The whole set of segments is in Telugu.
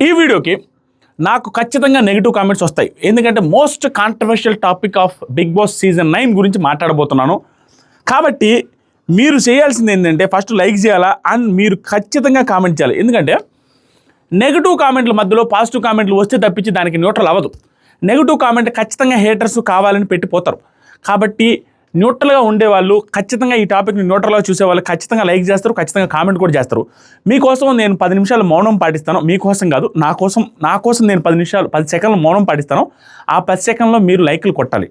ఈ వీడియోకి నాకు ఖచ్చితంగా నెగిటివ్ కామెంట్స్ వస్తాయి. ఎందుకంటే most controversial topic of Bigg Boss season 9 గురించి మాట్లాడబోతున్నాను. కాబట్టి మీరు చేయాల్సింది ఏంటంటే ఫస్ట్ లైక్ చేయాలా అండ్ మీరు ఖచ్చితంగా కామెంట్ చేయాలి. ఎందుకంటే నెగిటివ్ కామెంట్ల మధ్యలో పాజిటివ్ కామెంట్లు వస్తే తప్పించి దానికి న్యూట్రల్ అవ్వదు. నెగిటివ్ కామెంట్ ఖచ్చితంగా హేటర్స్ కావాలని పెట్టిపోతారు. కాబట్టి న్యూట్రల్గా ఉండేవాళ్ళు ఖచ్చితంగా ఈ టాపిక్ని న్యూట్రల్గా చూసేవాళ్ళు ఖచ్చితంగా లైక్ చేస్తారు, ఖచ్చితంగా కామెంట్ కూడా చేస్తారు. మీకోసం నేను 10 నిమిషాలు మౌనం పాటిస్తాను. మీకోసం కాదు, నా కోసం నేను 10 సెకండ్లు మౌనం పాటిస్తాను. ఆ 10 సెకండ్లో మీరు లైక్లు కొట్టాలి.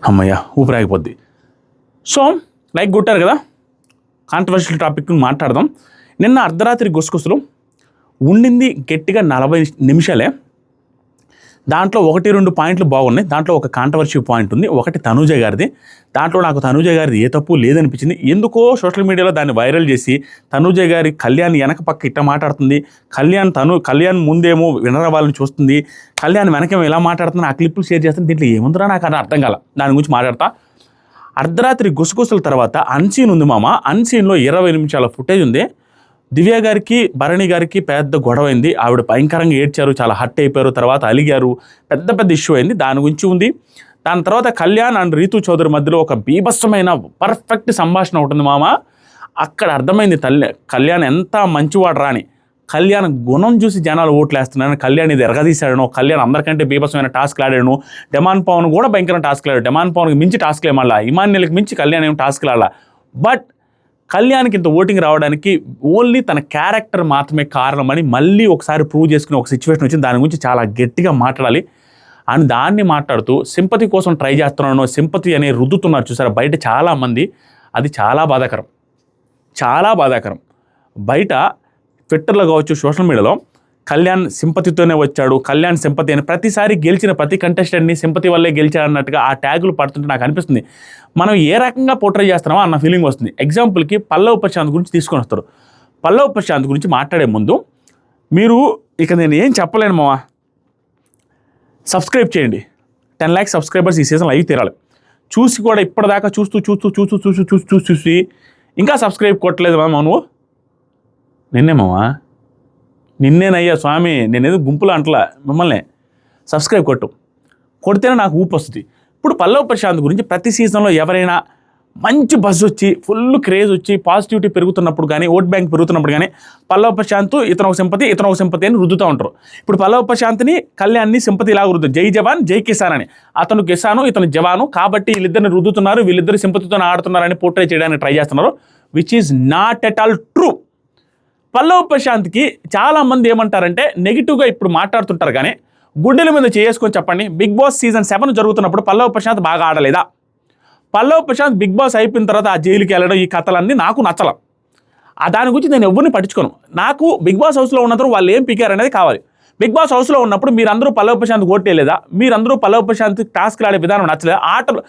అమ్మయ్య ఊపిరాగిపోద్ది. సో లైక్ కొట్టారు కదా, కాంట్రవర్షియల్ టాపిక్ మాట్లాడదాం. నిన్న అర్ధరాత్రి గుసగుసలు ఉండింది గట్టిగా 40 నిమిషాలే. దాంట్లో 1-2 పాయింట్లు బాగున్నాయి. దాంట్లో ఒక కాంట్రవర్షియల్ పాయింట్ ఉంది. ఒకటి తనూజ గారిది. దాంట్లో నాకు తనూజ గారిది ఏ తప్పు లేదనిపించింది. ఎందుకో సోషల్ మీడియాలో దాన్ని వైరల్ చేసి తనూజ గారి కళ్యాణ్ వెనక పక్క ఇట్లా మాట్లాడుతుంది, కళ్యాణ్ ముందేమో వినర వాళ్ళని చూస్తుంది, కళ్యాణ్ వెనకేమో ఇలా మాట్లాడుతుంది, ఆ క్లిప్పులు షేర్ చేస్తుంది. దీంట్లో ఏముందిరా నాకు అది అర్థం కాల. దాని గురించి మాట్లాడతా. అర్ధరాత్రి గుసగుసల తర్వాత అన్సీన్ ఉంది మామ. అన్సీన్లో 20 నిమిషాల ఫుటేజ్ ఉంది. దివ్య గారికి భరణి గారికి పెద్ద గొడవ అయింది. ఆవిడ భయంకరంగా ఏడ్చారు, చాలా హర్ట్ అయిపోయారు, తర్వాత అలిగారు, పెద్ద ఇష్యూ అయింది. దాని గురించి ఉంది. దాని తర్వాత కళ్యాణ్ అండ్ రీతు చౌదరి మధ్యలో ఒక బీభత్సమైన పర్ఫెక్ట్ సంభాషణ ఉంటుంది మామ. అక్కడ అర్థమైంది కళ్యాణ్ ఎంత మంచివాడు రాని. కళ్యాణ్ గుణం చూసి జనాలు ఓట్లు వేస్తున్నారని, కళ్యాణ్ ఇది ఎరగదీశాడను, కళ్యాణ్ అందరికంటే బీభత్సమైన టాస్క్లు ఆడాను. డెమాన్ పవన్ కూడా భయంకరమైన టాస్క్లు ఆడాడు. డెమాన్ పవన్కి మించి టాస్క్లు ఏమల్లా, ఇమాన్యుల్కి మించి కళ్యాణ్ ఏం టాస్క్లు ఆడాల. బట్ కళ్యాణ్కి ఇంత ఓటింగ్ రావడానికి ఓన్లీ తన క్యారెక్టర్ మాత్రమే కారణమని మళ్ళీ ఒకసారి ప్రూవ్ చేసుకునే ఒక సిచ్యువేషన్ వచ్చింది. దాని గురించి చాలా గట్టిగా మాట్లాడాలి. అండ్ దాన్ని మాట్లాడుతూ సింపతి కోసం ట్రై చేస్తున్నాను, సింపతి అనే రుద్దుతున్నారు చూసారా బయట చాలామంది. అది చాలా బాధాకరం. బయట ట్విట్టర్లో కావచ్చు, సోషల్ మీడియాలో కళ్యాణ్ సింపతితోనే వచ్చాడు, కళ్యాణ్ సింపతి అని ప్రతిసారి గెలిచిన ప్రతి కంటెస్టెంట్ని సింపతి వల్లే గెలిచాడన్నట్టుగా ఆ ట్యాగులు పడుతుంటే నాకు అనిపిస్తుంది మనం ఏ రకంగా పోర్ట్రే చేస్తున్నామో అన్న ఫీలింగ్ వస్తుంది. ఎగ్జాంపుల్కి పల్లవ్ ప్రశాంత్ గురించి తీసుకొని వస్తారు. పల్లవ్ ప్రశాంత్ గురించి మాట్లాడే ముందు మీరు ఇక నేను ఏం చెప్పలేను మావా, సబ్స్క్రైబ్ చేయండి. 10 lakhs సబ్స్క్రైబర్స్ ఈ సీజన్ లైవ్ తీరాలి. చూసి కూడా ఇప్పటిదాకా చూసి ఇంకా సబ్స్క్రైబ్ కొట్టలేదు మామ నువ్వు. నిన్నేనయ్యా స్వామి, నేనేదో గుంపులో అంటలా మిమ్మల్ని. సబ్స్క్రైబ్ కొడితేనే నాకు ఊపు వస్తుంది. ఇప్పుడు పల్లవ్ ప్రశాంత్ గురించి ప్రతి సీజన్లో ఎవరైనా మంచి బజ్ వచ్చి ఫుల్ క్రేజ్ వచ్చి పాజిటివిటీ పెరుగుతున్నప్పుడు కానీ, ఓట్ బ్యాంక్ పెరుగుతున్నప్పుడు కానీ పల్లవ్ ప్రశాంత్ ఇతను ఒక సింపతి అని రుద్దుతూ ఉంటారు. ఇప్పుడు పల్లవ్ ప్రశాంత్ని కళ్యాణ్ని సింపతి ఇలాగ రుద్దు, జై జవాన్ జై కిసాన్ అని. అతను కిసాను, ఇతను జవాను, కాబట్టి వీళ్ళిద్దరిని రుద్దుతున్నారు, వీళ్ళిద్దరు సింపతితో ఆడుతున్నారని పోర్ట్రే చేయడానికి ట్రై చేస్తున్నారు, which is not at all true. Pallav ప్రశాంత్కి చాలామంది ఏమంటారంటే నెగిటివ్గా ఇప్పుడు మాట్లాడుతుంటారు, కానీ గుడ్డెల మీద చేసుకొని చెప్పండి. బిగ్ బాస్ సీజన్ 7 జరుగుతున్నప్పుడు పల్లవ్ ప్రశాంత్ బాగా ఆడలేదా? పల్లవ్ ప్రశాంత్ బిగ్ బాస్ అయిపోయిన తర్వాత ఆ జైలుకి వెళ్ళడం, ఈ కథలన్నీ నాకు నచ్చల. దాని గురించి నేను ఎవరిని పట్టించుకోను. నాకు బిగ్ బాస్ హౌస్లో ఉన్నందుకు వాళ్ళు ఏం పికారు అనేది కావాలి. బిగ్ బాస్ హౌస్లో ఉన్నప్పుడు మీరందరూ పల్లవ్ ప్రశాంత్ ఓటేయలేదా? మీరందరూ పల్లవ్ ప్రశాంత్ టాస్క్లు ఆడే విధానం నచ్చలేదా? ఆటలు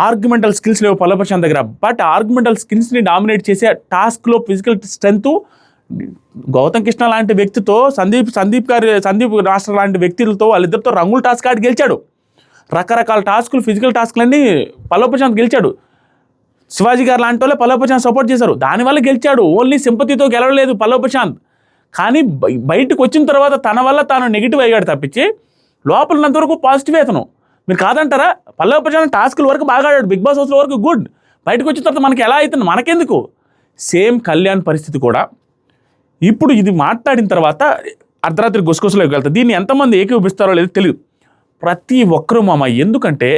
ఆర్గ్యుమెంటల్ స్కిల్స్ లేవు పల్లవ్ ప్రశాంత్ దగ్గర. బట్ ఆర్గ్యుమెంటల్ స్కిల్స్ని డామినేట్ చేసే టాస్క్లో ఫిజికల్ స్ట్రెంత్ గౌతమ్ కృష్ణ లాంటి వ్యక్తితో, సందీప్ రాష్ట్ర లాంటి వ్యక్తులతో వాళ్ళిద్దరితో రంగుల టాస్క్ ఆడి గెలిచాడు. రకరకాల టాస్కులు, ఫిజికల్ టాస్క్లన్నీ పల్లవ్ ప్రశాంత్ గెలిచాడు. శివాజీ గారు లాంటి వాళ్ళే పల్లవ్ ప్రశాంత్ సపోర్ట్ చేశారు, దానివల్ల గెలిచాడు. ఓన్లీ సింపతితో గెలవలేదు పల్లవ్ ప్రశాంత్. కానీ బయటకు వచ్చిన తర్వాత తన వల్ల తాను నెగిటివ్ అయ్యాడు తప్పించి లోపలన్నంతవరకు పాజిటివ్ అతను. మీరు కాదంటారా? పల్లవ్ ప్రశాంత్ టాస్కుల వరకు బాగా ఆడాడు, బిగ్ బాస్ హౌస్లో వరకు గుడ్. బయటకు వచ్చిన తర్వాత మనకి ఎలా అవుతుంది, మనకెందుకు? సేమ్ కళ్యాణ్ పరిస్థితి కూడా ఇప్పుడు ఇది మాట్లాడిన తర్వాత అర్ధరాత్రి గుసగుసలోకి వెళ్తారు. దీన్ని ఎంతమంది ఏకీభవిస్తారో లేదో తెలియదు. ప్రతి ఒక్కరూ మామ, ఎందుకంటే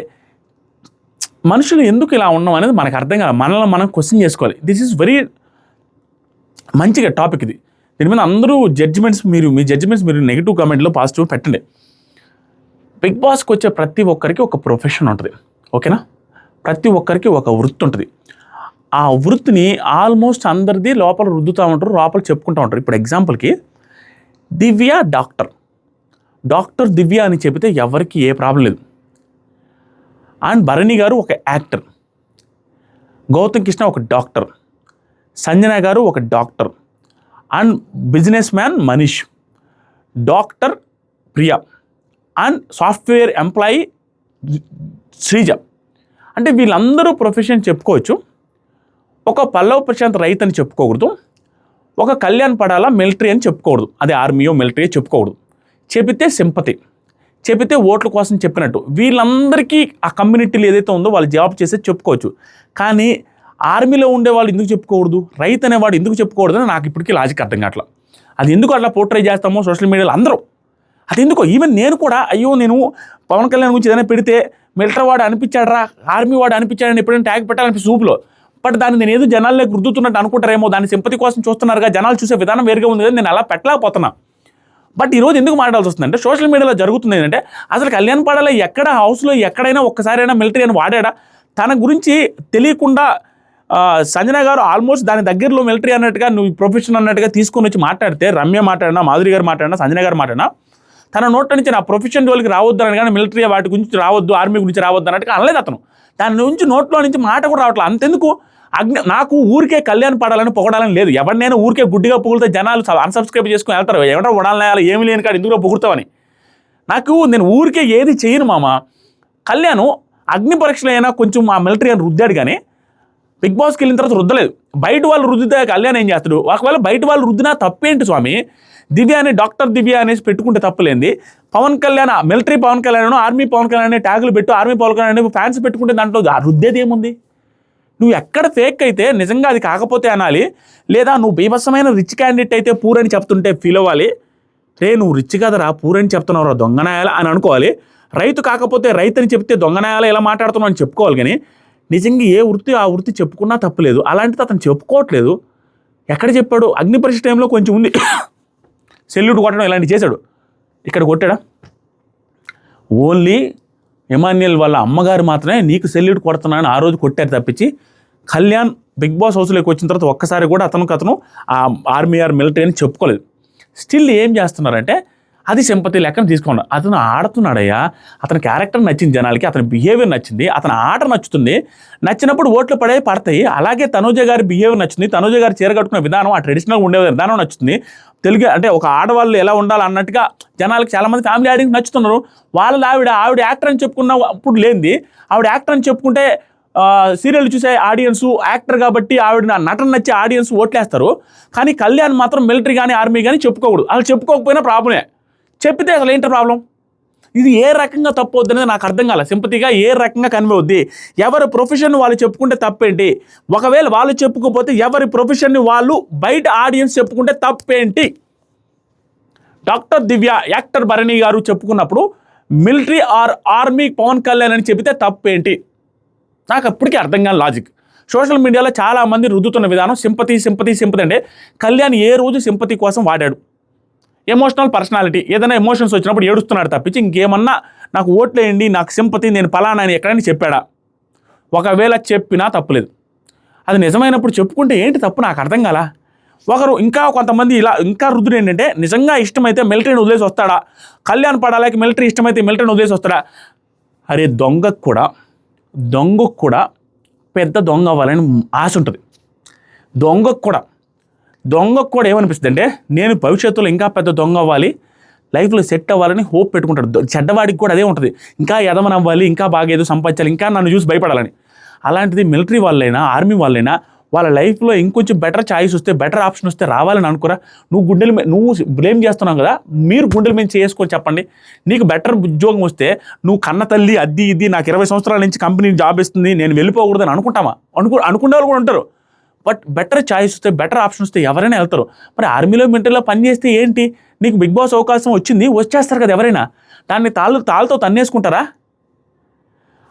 మనుషులు ఎందుకు ఇలా ఉన్నాం అనేది మనకు అర్థం కాదు. మనల్ని మనం క్వశ్చన్ చేసుకోవాలి. దిస్ ఈజ్ వెరీ మంచిగా టాపిక్ ఇది. దీని మీద అందరూ మీ జడ్జిమెంట్స్ మీరు నెగిటివ్ కామెంట్లో పాజిటివ్ పెట్టండి. బిగ్ బాస్కి వచ్చే ప్రతి ఒక్కరికి ఒక ప్రొఫెషన్ ఉంటుంది, ఓకేనా? ప్రతి ఒక్కరికి ఒక వృత్తి ఉంటుంది. ఆ వృత్తిని ఆల్మోస్ట్ అందరిది లోపల రుద్దుతూ ఉంటారు, లోపల చెప్పుకుంటూ ఉంటారు. ఇప్పుడు ఎగ్జాంపుల్కి దివ్య డాక్టర్ దివ్య అని చెబితే ఎవరికి ఏ ప్రాబ్లం లేదు. అండ్ భరణి గారు ఒక యాక్టర్, గౌతమ్ కృష్ణ ఒక డాక్టర్, సంజన గారు ఒక doctor, and business man Manish, doctor Priya, and software employee Sreeja. అంటే వీళ్ళందరూ ప్రొఫెషన్ చెప్పుకోవచ్చు. ఒక పల్లవ్ ప్రశాంత్ రైతు అని చెప్పుకోకూడదు, ఒక కళ్యాణ్ పడాల మిలిటరీ అని చెప్పుకోకూడదు, అదే ఆర్మీయో మిలిటరీ చెప్పుకోకూడదు. చెబితే సింపతి, చెబితే ఓట్ల కోసం చెప్పినట్టు వీళ్ళందరికీ ఆ కమ్యూనిటీలు ఏదైతే ఉందో వాళ్ళు జాబ్ చేసేది చెప్పుకోవచ్చు. కానీ ఆర్మీలో ఉండే వాళ్ళు ఎందుకు చెప్పుకోకూడదు, రైతు అనేవాడు ఎందుకు చెప్పుకోకూడదు అని నాకు ఇప్పటికీ లాజిక్ అర్థం కావట్లా. అది ఎందుకు అట్లా పోర్ట్రే చేస్తామో సోషల్ మీడియాలో అందరూ, అది ఎందుకో. ఈవెన్ నేను కూడా, అయ్యో నేను పవన్ కళ్యాణ్ గురించి ఏదైనా పెడితే మిలిటరీ వాడు అనిపించాడరా, ఆర్మీ వాడు అనిపించాడని ఎప్పుడైనా ట్యాగ్ పెట్టాలని సూపులో, బట్ దాన్ని నేను ఏదో జనాల్లోకి రుద్దుతున్నట్టు అనుకుంటారేమో, దాని సింపతి కోసం చూస్తున్నారుగా, జనాలు చూసే విధానం వేరుగా ఉంది కదా, నేను అలా పెట్టలేకపోతున్నా. బట్ ఈరోజు ఎందుకు మాట్లాడాల్సి వస్తుందంటే సోషల్ మీడియాలో జరుగుతుంది ఏంటంటే, అసలు కళ్యాణ్ పడాల ఎక్కడ హౌస్లో ఎక్కడైనా ఒక్కసారైనా మిలిటరీ అని వాడాడా, తన గురించి తెలియకుండా సంజన గారు ఆల్మోస్ట్ దాని దగ్గరలో మిలిటరీ అన్నట్టుగా, నువ్వు ప్రొఫెషన్ అన్నట్టుగా తీసుకొని వచ్చి మాట్లాడితే, రమ్య మాట్లాడినా, మాధురి గారు మాట్లాడినా, సంజన గారు మాట్లాడినా, తన నోట్ నుంచి నా ప్రొఫెషన్ జోలికి రావద్దు అని, కానీ మిలిటరీ వాటి గురించి రావద్దు, ఆర్మీ గురించి రావద్దు అన్నట్టుగా అనలేదు అతను. దాని నుంచి నోట్లో నుంచి మాట కూడా రావట్లేదు. అంతెందుకు, నాకు ఊరికే కళ్యాణ్ పడాలని పొగడాలని లేదు. ఎవరినైనా ఊరికే గుడ్డిగా పొగిడితే జనాలు అన్సబ్స్క్రైబ్ చేసుకుని వెళ్తారు, ఎవడో వడాలనేయాలి ఏమి లేని కాదు ఎందుకు పొగుడతామని. నేను ఊరికే ఏది చేయను మామ. కళ్యాణ్ అగ్ని పరీక్షలు అయినా కొంచెం మా మిలిటరీ అని రుద్దాడు, కానీ బిగ్ బాస్కి వెళ్ళిన తర్వాత రుద్దలేదు. బయట వాళ్ళు రుద్దితే కళ్యాణ్ ఏం చేస్తాడు, ఒకవేళ బయట వాళ్ళు రుద్దినా తప్పేంటి స్వామి, దివ్య అని డాక్టర్ దివ్య అనేసి పెట్టుకుంటే తప్పలేంది. పవన్ కళ్యాణ్ మిలిటరీ పవన్ కళ్యాణ్, ఆర్మీ పవన్ కళ్యాణ్ అనే ట్యాగులు పెట్టు, ఆర్మీ పవన్ కళ్యాణ్ ఫ్యాన్స్ పెట్టుకుంటే దాంట్లో రుద్దేది ఏముంది. నువ్వు ఎక్కడ ఫేక్ అయితే నిజంగా అది కాకపోతే అనాలి, లేదా నువ్వు బీభత్సమైన రిచ్ క్యాండిడేట్ అయితే పూర్ అని చెప్తుంటే ఫీల్ అవ్వాలి. రే నువ్వు రిచ్ కదరా, పూర్ అని చెప్తున్నావురా, దొంగనాయాల అని అనుకోవాలి. రైతు కాకపోతే రైతు అని చెప్తే దొంగనాయాల ఎలా మాట్లాడుతున్నావు అని చెప్పుకోవాలి. కానీ నిజంగా ఏ వృత్తి ఆ వృత్తి చెప్పుకున్నా తప్పులేదు. అలాంటిది అతను చెప్పుకోవట్లేదు. ఎక్కడ చెప్పాడు, అగ్ని పరీక్ష టైంలో కొంచెం ఉంది, సెల్యూట్ కొట్టడం ఇలాంటివి చేశాడు. ఇక్కడ కొట్టాడా, ఓన్లీ ఎమాన్యుయల్ వాళ్ళ అమ్మగారు మాత్రమే నీకు సెల్యూట్ కొడుతున్నానని ఆ రోజు కొట్టారు తప్పించి, కళ్యాణ్ బిగ్ బాస్ హౌస్లోకి వచ్చిన తర్వాత ఒక్కసారి కూడా అతను ఆ ఆర్మీ ఆర్ మిలిటరీ అని చెప్పుకోలేదు. స్టిల్ ఏం చేస్తున్నారంటే అది సింపతి లెక్కన తీసుకోండి. అతను ఆడుతున్నాడయ్యా, అతని క్యారెక్టర్ నచ్చింది జనాలకి, అతని బిహేవియర్ నచ్చింది, అతని ఆట నచ్చుతుంది, నచ్చినప్పుడు ఓట్లు పడతాయి. అలాగే తనూజ గారి బిహేవియర్ నచ్చింది, తనూజ గారు చీర కట్టుకునే విధానం, ఆ ట్రెడిషనల్గా ఉండే విధానం నచ్చుతుంది. తెలుగు అంటే ఒక ఆడవాళ్ళు ఎలా ఉండాలి అన్నట్టుగా జనాలకి చాలామంది ఫ్యామిలీ ఆడియన్స్ నచ్చుతున్నారు. ఆవిడ యాక్టర్ అని చెప్పుకున్న అప్పుడు లేనిది, ఆవిడ యాక్టర్ అని చెప్పుకుంటే సీరియల్ చూసే ఆడియన్స్, యాక్టర్ కాబట్టి ఆవిడ నటన నచ్చే ఆడియన్స్ ఓట్లేస్తారు. కానీ కళ్యాణ్ మాత్రం మిలిటరీ కానీ ఆర్మీ కానీ చెప్పుకోకూడదు. అలా చెప్పుకోకపోయినా ప్రాబ్లమే, చెప్పితే అసలు ఏంటి ప్రాబ్లం. ఇది ఏ రకంగా తప్పు వద్దు అనేది నాకు అర్థం కాల. సింపతిగా ఏ రకంగా కన్వే అవుద్ది, ఎవరి ప్రొఫెషన్ వాళ్ళు చెప్పుకుంటే తప్పేంటి, ఒకవేళ వాళ్ళు చెప్పుకోకపోతే ఎవరి ప్రొఫెషన్ని వాళ్ళు బయట ఆడియన్స్ చెప్పుకుంటే తప్పేంటి. డాక్టర్ దివ్య యాక్టర్ భరణి గారు చెప్పుకున్నప్పుడు military or army Pawan Kalyan అని చెబితే తప్పేంటి, నాకు అప్పటికీ అర్థం కాని లాజిక్. సోషల్ మీడియాలో చాలామంది రుద్దుతున్న విధానం సింపతి అంటే కళ్యాణ్ ఏ రోజు సింపతి కోసం వాడాడు. ఎమోషనల్ పర్సనాలిటీ, ఏదైనా ఎమోషన్స్ వచ్చినప్పుడు ఏడుస్తున్నాడు తప్పించి ఇంకేమన్నా నాకు ఓట్లేయండి, నాకు సింపతి, నేను పలానా అని ఎక్కడైనా చెప్పాడా. ఒకవేళ చెప్పినా తప్పులేదు. అది నిజమైనప్పుడు చెప్పుకుంటే ఏంటి తప్పు, నాకు అర్థం కాల. ఇంకా కొంతమంది ఇలా ఇంకా రుద్దుడు ఏంటంటే, నిజంగా ఇష్టమైతే మిలిటరీని వదిలేసి వస్తాడా, కళ్యాణ్ పడాలకి మిలిటరీ ఇష్టమైతే మిలిటరీని వదిలేసి వస్తాడా. అరే దొంగకు కూడా పెద్ద దొంగ అవ్వాలని ఆశ ఉంటుంది. దొంగకు కూడా ఏమనిపిస్తుంది అంటే, నేను భవిష్యత్తులో ఇంకా పెద్ద దొంగ అవ్వాలి, లైఫ్లో సెట్ అవ్వాలని హోప్ పెట్టుకుంటాడు. చెడ్డవాడికి కూడా అదే ఉంటుంది, ఇంకా ఎదమని అవ్వాలి, ఇంకా బాగా ఏదో సంపాదించాలి, ఇంకా నన్ను చూసి భయపడాలని. అలాంటిది మిలిటరీ వాళ్ళైనా ఆర్మీ వాళ్ళైనా వాళ్ళ లైఫ్లో ఇంకొంచెం బెటర్ ఛాయిస్ వస్తే, బెటర్ ఆప్షన్ వస్తే రావాలని అనుకోరా. నువ్వు బ్లేమ్ చేస్తున్నావు కదా, మీరు గుండెల మీద చేసుకొని చెప్పండి. నీకు బెటర్ ఉద్యోగం వస్తే నువ్వు కన్న తల్లి అది ఇది నాకు 20 సంవత్సరాల నుంచి కంపెనీ జాబ్ ఇస్తుంది, నేను వెళ్ళిపోకూడదని అనుకుంటామా? అనుకునే వాళ్ళు కూడా ఉంటారు. బట్ బెటర్ ఛాయిస్ వస్తే, బెటర్ ఆప్షన్ వస్తే ఎవరైనా వెళ్తారు. మరి ఆర్మీలో మిలిటరీలో పని చేస్తే ఏంటి, నీకు బిగ్ బాస్ అవకాశం వచ్చేస్తారు కదా ఎవరైనా, దాన్ని తాళ్ళతో తన్నేసుకుంటారా?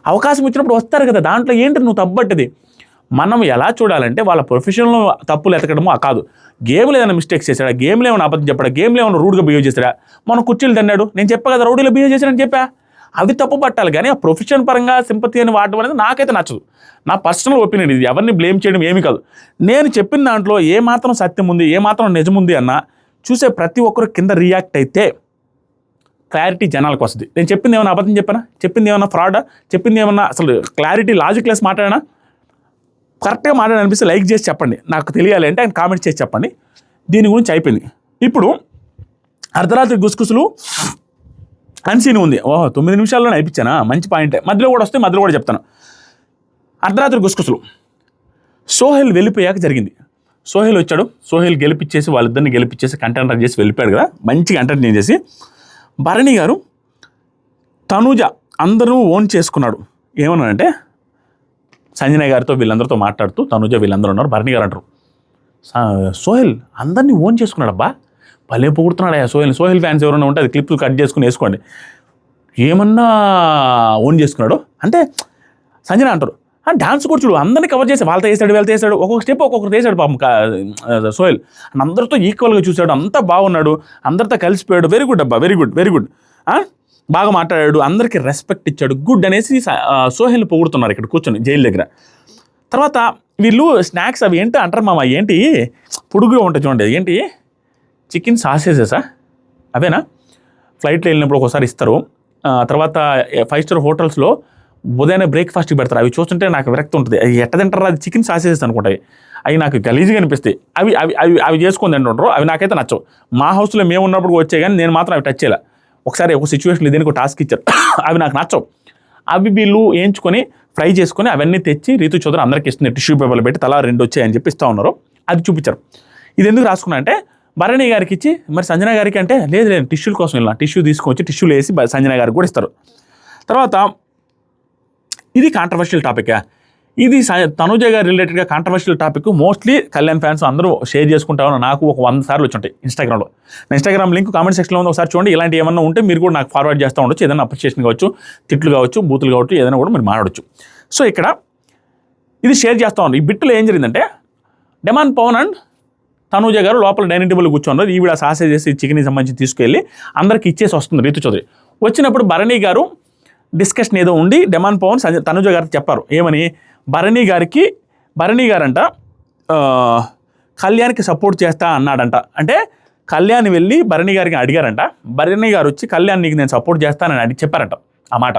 అవకాశం వచ్చినప్పుడు వస్తారు కదా, దాంట్లో ఏంటి నువ్వు తప్పబట్టది. మనం ఎలా చూడాలంటే వాళ్ళ ప్రొఫెషన్లో తప్పులు ఎతకడమో కాదు. గేమ్లో ఏదైనా మిస్టేక్స్ చేశాడా, గేమ్లో ఏమైనా అబద్ధం చెప్పడా, గేమ్లో ఏమైనా రూడ్గా బిహేవ్ చేశాడా, మనం కుర్చీలు తన్నాడు, నేను చెప్పా కదా రౌడీలో బిహేవ్ చేశాడని చెప్పా, అవి తప్పు పట్టాలి. కానీ ఆ ప్రొఫెషన్ పరంగా సింపతి అని వాడడం అనేది నాకైతే నచ్చదు. నా పర్సనల్ ఒపీనియన్ ఇది, ఎవరిని బ్లేమ్ చేయడం ఏమీ కాదు. నేను చెప్పిన దాంట్లో ఏమాత్రం సత్యం ఉంది, ఏమాత్రం నిజం ఉంది అన్న చూసే ప్రతి ఒక్కరు కింద రియాక్ట్ అయితే క్లారిటీ జనాలకు వస్తుంది. నేను చెప్పింది ఏమైనా అబద్ధం చెప్పానా, చెప్పింది ఏమైనా ఫ్రాడా, చెప్పింది ఏమన్నా అసలు క్లారిటీ లాజిక్లెస్ మాట్లాడానా, కరెక్ట్గా మాట్లాడాలనిపిస్తే లైక్ చేసి చెప్పండి, నాకు తెలియాలి అంటే ఆయన కామెంట్ చేసి చెప్పండి. దీని గురించి అయిపోయింది. ఇప్పుడు అర్ధరాత్రి గుసగుసలు అన్సీన్ ఉంది. ఓహో 9 నిమిషాల్లోనే అయిపించానా, మంచి పాయింటే. మధ్యలో కూడా వస్తే మధ్యలో కూడా చెప్తాను. అర్ధరాత్రి గుసగుసలు సోహెల్ వెళ్ళిపోయాక జరిగింది. సోహెల్ వచ్చాడు, సోహెల్ గెలిపించేసి వాళ్ళిద్దరిని గెలిపించేసి కంటెంటర్ చేసి వెళ్ళిపోయాడు కదా, మంచిగా ఎంటర్టైన్ చేసి. భరణి గారు తనూజ అందరూ ఓన్ చేసుకున్నాడు. ఏమన్నానంటే సంజయ్ గారితో వీళ్ళందరితో మాట్లాడుతూ తనూజ వీళ్ళందరూ ఉన్నారు. భరణి గారు అంటారు సోహెల్ అందరినీ ఓన్ చేసుకున్నాడు అబ్బా, భలే పొగుడుతున్నాడు సోహెల్. సోహెల్ ఫ్యాన్స్ ఎవరైనా ఉంటే అది క్లిప్లు కట్ చేసుకుని వేసుకోండి. ఏమన్నా ఓన్ చేసుకున్నాడు అంటే సంజయ్ అంటారు డాన్స్ కూడా చూడు అందరినీ కవర్ చేసి వాళ్ళతో వేసాడు వీళ్ళతో వేసాడు, ఒక్కొక్క స్టెప్ ఒక్కొక్కరు వేసాడు పాపం సోహెల్. అందరితో ఈక్వల్గా చూశాడు, అంతా బాగున్నాడు, అందరితో కలిసిపోయాడు. వెరీ గుడ్ అబ్బా, వెరీ గుడ్ వెరీ గుడ్. బాగా మాట్లాడాడు, అందరికీ రెస్పెక్ట్ ఇచ్చాడు, గుడ్ అనేసి సోహెల్ని పొగుడుతున్నారు ఇక్కడ కూర్చొని జైలు దగ్గర. తర్వాత వీళ్ళు స్నాక్స్ అవి ఏంటి అంటారు మామ, ఏంటి పొడుగుగా ఉంటుంది చూడండి, ఏంటి చికెన్ సాసేసెసా అవేనా, ఫ్లైట్లో వెళ్ళినప్పుడు ఒకసారి ఇస్తారు. తర్వాత 5 స్టార్ హోటల్స్లో ఉదయాన్నే బ్రేక్ఫాస్ట్కి పెడతారు. అవి చూస్తుంటే నాకు విరక్తి ఉంటుంది. అవి ఎట్ట తింటారు, అది చికెన్ సాసేసెస్ అనుకుంటాయి. అవి నాకు గలీజ్గా అనిపిస్తాయి. అవి అవి అవి అవి చేసుకొని తింటుంటారు, అవి నాకైతే నచ్చవు. మా హౌస్లో మేము ఉన్నప్పుడు వచ్చాయి కానీ నేను మాత్రం అవి టచ్ చేయాలి. ఒకసారి ఒక సిచ్యువేషన్లో దీనికి టాస్క్ ఇచ్చారు, అవి నాకు నచ్చవు. అవి వీళ్ళు వేయించుకొని ఫ్రై చేసుకొని అవన్నీ తెచ్చి రీతు చౌదరి అందరికీ ఇస్తుంది, టిష్యూ పేపర్లు పెట్టి తలా 2 వచ్చాయని చెప్పి ఇస్తూ ఉన్నారు. అది చూపించారు. ఇది ఎందుకు రాసుకున్నా అంటే భరణి గారికి ఇచ్చి మరి సంజన గారికి అంటే లేదు టిష్యూల కోసం వెళ్ళిన, టిష్యూ తీసుకొచ్చి టిష్యూలు వేసి సంజన గారికి కూడా ఇస్తారు. తర్వాత ఇది కాంట్రవర్షియల్ టాపిక్. ఇది తనూజ గారి రిలేటెడ్గా controversial topic. Mostly Kalyan fans అందరూ షేర్ చేసుకుంటామని నాకు ఒక 100 సార్లు వచ్చి ఉంటాయి ఇన్స్టాగ్రామ్లో. ఇన్స్టాగ్రామ్ లింక్ కామెంట్ సెక్షన్లో ఉంది, ఒకసారి చూడండి. ఇలాంటి ఏమన్నా ఉంటే మీరు కూడా నాకు ఫార్వర్డ్ చేస్తూ ఉండొచ్చు. ఏదైనా అప్రిషియేషన్ కావచ్చు, తిట్లు కావచ్చు, బూతులు కావచ్చు, ఏదైనా కూడా మీరు మాట్లాడవచ్చు. సో ఇక్కడ ఇది షేర్ చేస్తూ ఉన్నాను. ఈ బిట్లో ఏం జరిగిందంటే డెమాన్ పవన్ అండ్ తనూజ గారు లోపల డైనింగ్ టేబుల్ కూర్చున్నారు. ఈవిడ సాసేజ్ చేసి చికెన్కి సంబంధించి తీసుకెళ్ళి అందరికి ఇచ్చేసి వస్తుంది రీతు చౌదరి. వచ్చినప్పుడు భరణి గారు డిస్కషన్ ఏదో ఉండి డెమాన్ పవన్ తనూజ గారికి చెప్పారు. ఏమని, భరణి గారంట కళ్యాణ్కి సపోర్ట్ చేస్తా అన్నాడంట. అంటే కళ్యాణ్ వెళ్ళి భరణి గారికి అడిగారంట. భరణి గారు వచ్చి కళ్యాణ్ నీకు నేను సపోర్ట్ చేస్తానని అడిగి చెప్పారంట ఆ మాట.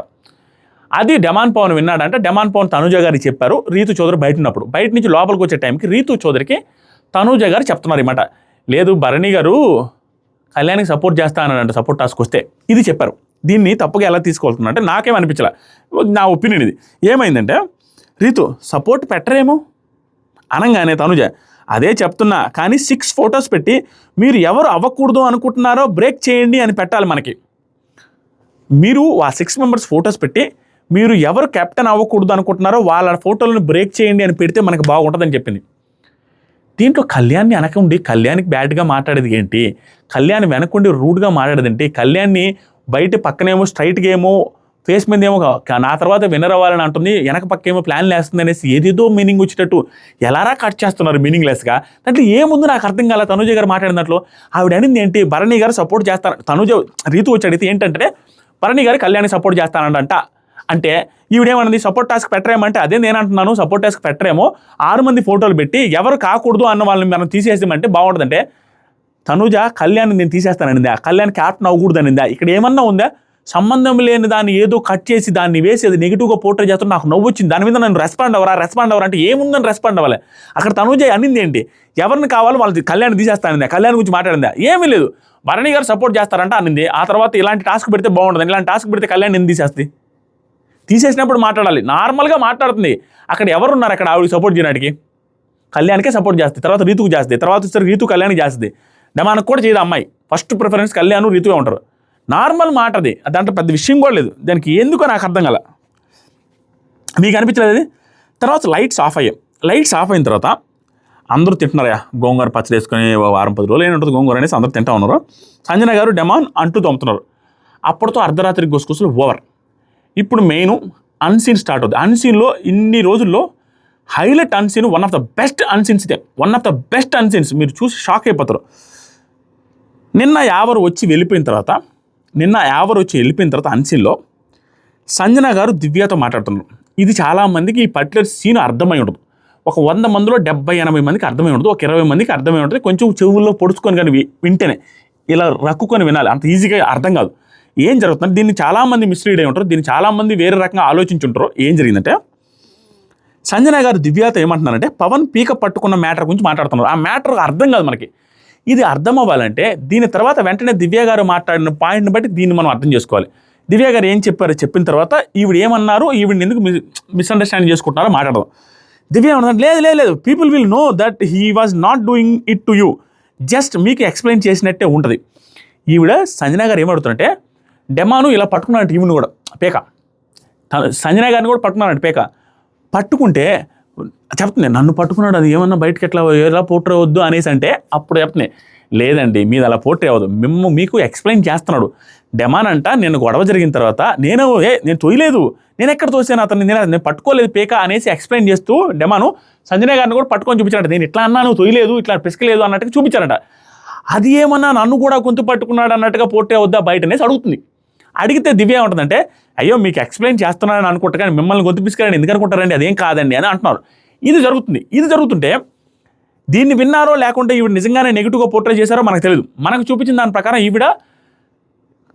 అది డెమాన్ పవన్ విన్నాడంట. డెమాన్ పవన్ తనూజ గారికి చెప్పారు రీతు చౌదరి బయట ఉన్నప్పుడు. బయట నుంచి లోపలికి వచ్చే టైంకి రీతు చౌదరికి తనూజ గారు చెప్తున్నారు ఈ మాట, లేదు భరణి గారు కళ్యాణ్కి సపోర్ట్ చేస్తా అన్నాడంట సపోర్ట్ టాస్క్ వస్తే. ఇది చెప్పారు. దీన్ని తప్పుగా ఎలా తీసుకోవాల్సింది అంటే నాకేమనిపించలే, నా ఒపీనియన్ ఇది. ఏమైందంటే రీతు సపోర్ట్ పెట్టరేమో అనగానే తనుజ అదే చెప్తున్నా, కానీ 6 ఫొటోస్ పెట్టి మీరు ఎవరు అవ్వకూడదు అనుకుంటున్నారో బ్రేక్ చేయండి అని పెట్టాలి మనకి. మీరు ఆ 6 మెంబర్స్ ఫొటోస్ పెట్టి మీరు ఎవరు కెప్టెన్ అవ్వకూడదు అనుకుంటున్నారో వాళ్ళ ఫోటోలను బ్రేక్ చేయండి అని పెడితే మనకు బాగుంటుందని చెప్పింది. దీంట్లో కళ్యాణ్ని అనకుండి కళ్యాణ్కి బ్యాడ్గా మాట్లాడేది ఏంటి, కళ్యాణ్ వెనకుండి రూడ్గా మాట్లాడేది ఏంటి, కళ్యాణ్ని బయట పక్కనేమో స్ట్రైట్గా ఏమో ఫేస్ మీద ఏమో నా తర్వాత విన్నర్ అవ్వాలని అంటుంది, వెనక పక్క ఏమో ప్లాన్లు వేస్తుంది అనేసి ఏదేదో మీనింగ్ వచ్చేటట్టు ఎలారా కట్ చేస్తున్నారు మీనింగ్లెస్గా. దాంట్లో ఏముంది నాకు అర్థం కాలే. తనూజ గారు మాట్లాడిన దాంట్లో ఆవిడ అనింది ఏంటి, భరణి గారు సపోర్ట్ చేస్తారు. తనూజ రీతు వచ్చి అడిగితే ఏంటంటే భరణి గారు కళ్యాణ్ని సపోర్ట్ చేస్తానంట. అంటే ఈవిడేమన్నది సపోర్ట్ టాస్క్ పెట్టరేమంటే అదే నేను అంటున్నాను, సపోర్ట్ టాస్క్ పెట్టరేమో 6 మంది ఫోటోలు పెట్టి ఎవరు కాకూడదు అన్న వాళ్ళని మనం తీసేసామంటే బాగుంటుందంటే తనూజ కళ్యాణ్ నేను తీసేస్తాననిందా, కళ్యాణ్ క్యాప్టెన్ అవ్వకూడదు అనిందా, ఇక్కడ ఏమన్నా ఉందా, సంబంధం లేని దాన్ని ఏదో కట్ చేసి దాన్ని వేసి అది నెగిటివ్గా పోర్ట్రే చేస్తాను. నాకు నవ్వు వచ్చింది దాని మీద. నన్ను రెస్పాండ్ అవ్వరా అంటే ఏముందని రెస్పాండ్ అవ్వాలి. అక్కడ తనూజ అనింది ఏంటి, ఎవరిని కావాలో వాళ్ళు కళ్యాణ్ తీసేస్తానిందా, కళ్యాణ్ గురించి మాట్లాడిందా, ఏమీ లేదు. భరణి గారు సపోర్ట్ చేస్తారంట అనింది. ఆ తర్వాత ఇలాంటి టాస్క్ పెడితే బాగుంటుంది, ఇలాంటి టాస్క్ పెడితే కళ్యాణ్ ఎందుకు తీసేస్తుంది, తీసేసినప్పుడు మాట్లాడాలి, నార్మల్గా మాట్లాడుతుంది. అక్కడ ఎవరున్నారు అక్కడ ఆవిడకి సపోర్ట్ చేయడానికి, కళ్యాణ్కే సపోర్ట్ చేస్తుంది, తర్వాత రీతుకు చేస్తుంది, తర్వాత వచ్చేసరికి రీతు కళ్యాణ్కి చేస్తుంది, మనకు కూడా చేయదు అమ్మాయి. ఫస్ట్ ప్రిఫరెన్స్ కళ్యాణ్ రీతుగా ఉంటారు. నార్మల్ మాట అది, దాంట్లో పెద్ద విషయం కూడా లేదు. దానికి ఎందుకో నాకు అర్థం కాల. మీకు అనిపించలేదు అది. తర్వాత లైట్స్ ఆఫ్ అయ్యాయి. లైట్స్ ఆఫ్ అయిన తర్వాత అందరూ తింటున్నారా, గోంగూర పచ్చడి వేసుకొని 10 రోజులు అయిన ఉంటుంది గోంగూర అనేసి అందరూ తింటా ఉన్నారు. సంజన గారు డెమాన్ అంటూ తోముతున్నారు. అప్పటితో అర్ధరాత్రి గుసగుసలు ఓవర్. ఇప్పుడు మెయిన్ అన్సీన్ స్టార్ట్ అవుతుంది. అన్సీన్లో ఇన్ని రోజుల్లో highlight unseen, one of the best unseens ఇదే, one of the best unseens. మీరు చూసి షాక్ అయిపోతారు. నిన్న యావరు వచ్చి వెళ్ళిపోయిన తర్వాత అన్సీన్లో సంజన గారు దివ్యతో మాట్లాడుతున్నారు. ఇది చాలామందికి ఈ పర్టికులర్ సీన్ అర్థమై ఉండదు. ఒక 100 మందిలో 70-80 మందికి అర్థమై ఉండదు, ఒక 20 మందికి అర్థమై ఉంటుంది. కొంచెం చెవుల్లో పొడుచుకొని కానీ వింటేనే, ఇలా రక్కుకొని వినాలి, అంత ఈజీగా అర్థం కాదు ఏం జరుగుతుంది. దీన్ని చాలామంది మిస్లీడ్ అయి ఉంటారు, దీన్ని చాలామంది వేరే రకంగా ఆలోచించుంటారు. ఏం జరిగిందంటే సంజన గారు దివ్యతో ఏమంటున్నారంటే పవన్ పీక పట్టుకున్న మ్యాటర్ గురించి మాట్లాడుతున్నారు. ఆ మ్యాటర్ అర్థం కాదు మనకి. ఇది అర్థం అవ్వాలంటే దీని తర్వాత వెంటనే దివ్య గారు మాట్లాడిన పాయింట్ని బట్టి దీన్ని మనం అర్థం చేసుకోవాలి. దివ్య గారు ఏం చెప్పారో చెప్పిన తర్వాత ఈవిడ ఏమన్నారు, ఈవిడ ఎందుకు మిస్అండర్స్టాండింగ్ చేసుకుంటున్నారో మాట్లాడదాం. దివ్య ఏమన్నా లేదు people will know that he was not doing it to you, just మీకు ఎక్స్ప్లెయిన్ చేసినట్టే ఉంటుంది. ఈవిడ సంజన గారు ఏమడుగుతుంటే డెమాను ఇలా పట్టుకున్నాడంటే ఈవిని కూడా పేక, సంజన గారిని కూడా పట్టుకున్నాడంటే పేక, పట్టుకుంటే చెప్తుంది నన్ను పట్టుకున్నాడు అది ఏమన్నా బయటకి ఎలా పోట్రే వద్దు అనేసి అంటే అప్పుడు చెప్తుంది లేదండి మీది అలా పోట్రే అవ్వదు, మీకు ఎక్స్ప్లెయిన్ చేస్తున్నాడు. డెమాన్ అంట నేను గొడవ జరిగిన తర్వాత నేను తోయలేదు, నేను ఎక్కడ తోసాను అతన్ని, నేను పట్టుకోలేదు పేక అనేసి ఎక్స్ప్లెయిన్ చేస్తూ డెమాను సంజన గారిని కూడా పట్టుకొని చూపించాడంట. నేను ఇట్లా అన్నాను తోయలేదు ఇట్లా పిసకలేదు అన్నట్టుగా చూపించారంట. అది ఏమన్నా నన్ను కూడా గొంతు పట్టుకున్నాడు అన్నట్టుగా పోట్రే వద్దా బయట అనేసి అడుగుతుంది. అడిగితే దివ్య ఏమంటుందంటే అయ్యో మీకు ఎక్స్ప్లెయిన్ చేస్తున్నానని అనుకుంటా కానీ మిమ్మల్ని గొంతు పిసుకారని ఎందుకు అనుకుంటారండి, అదేం కాదండి అని అంటున్నారు. ఇది జరుగుతుంటే దీన్ని విన్నారో లేకుంటే ఈవిడ నిజంగానే నెగిటివ్గా పోర్ట్రే చేశారో మనకు తెలియదు. మనకు చూపించిన దాని ప్రకారం ఈవిడ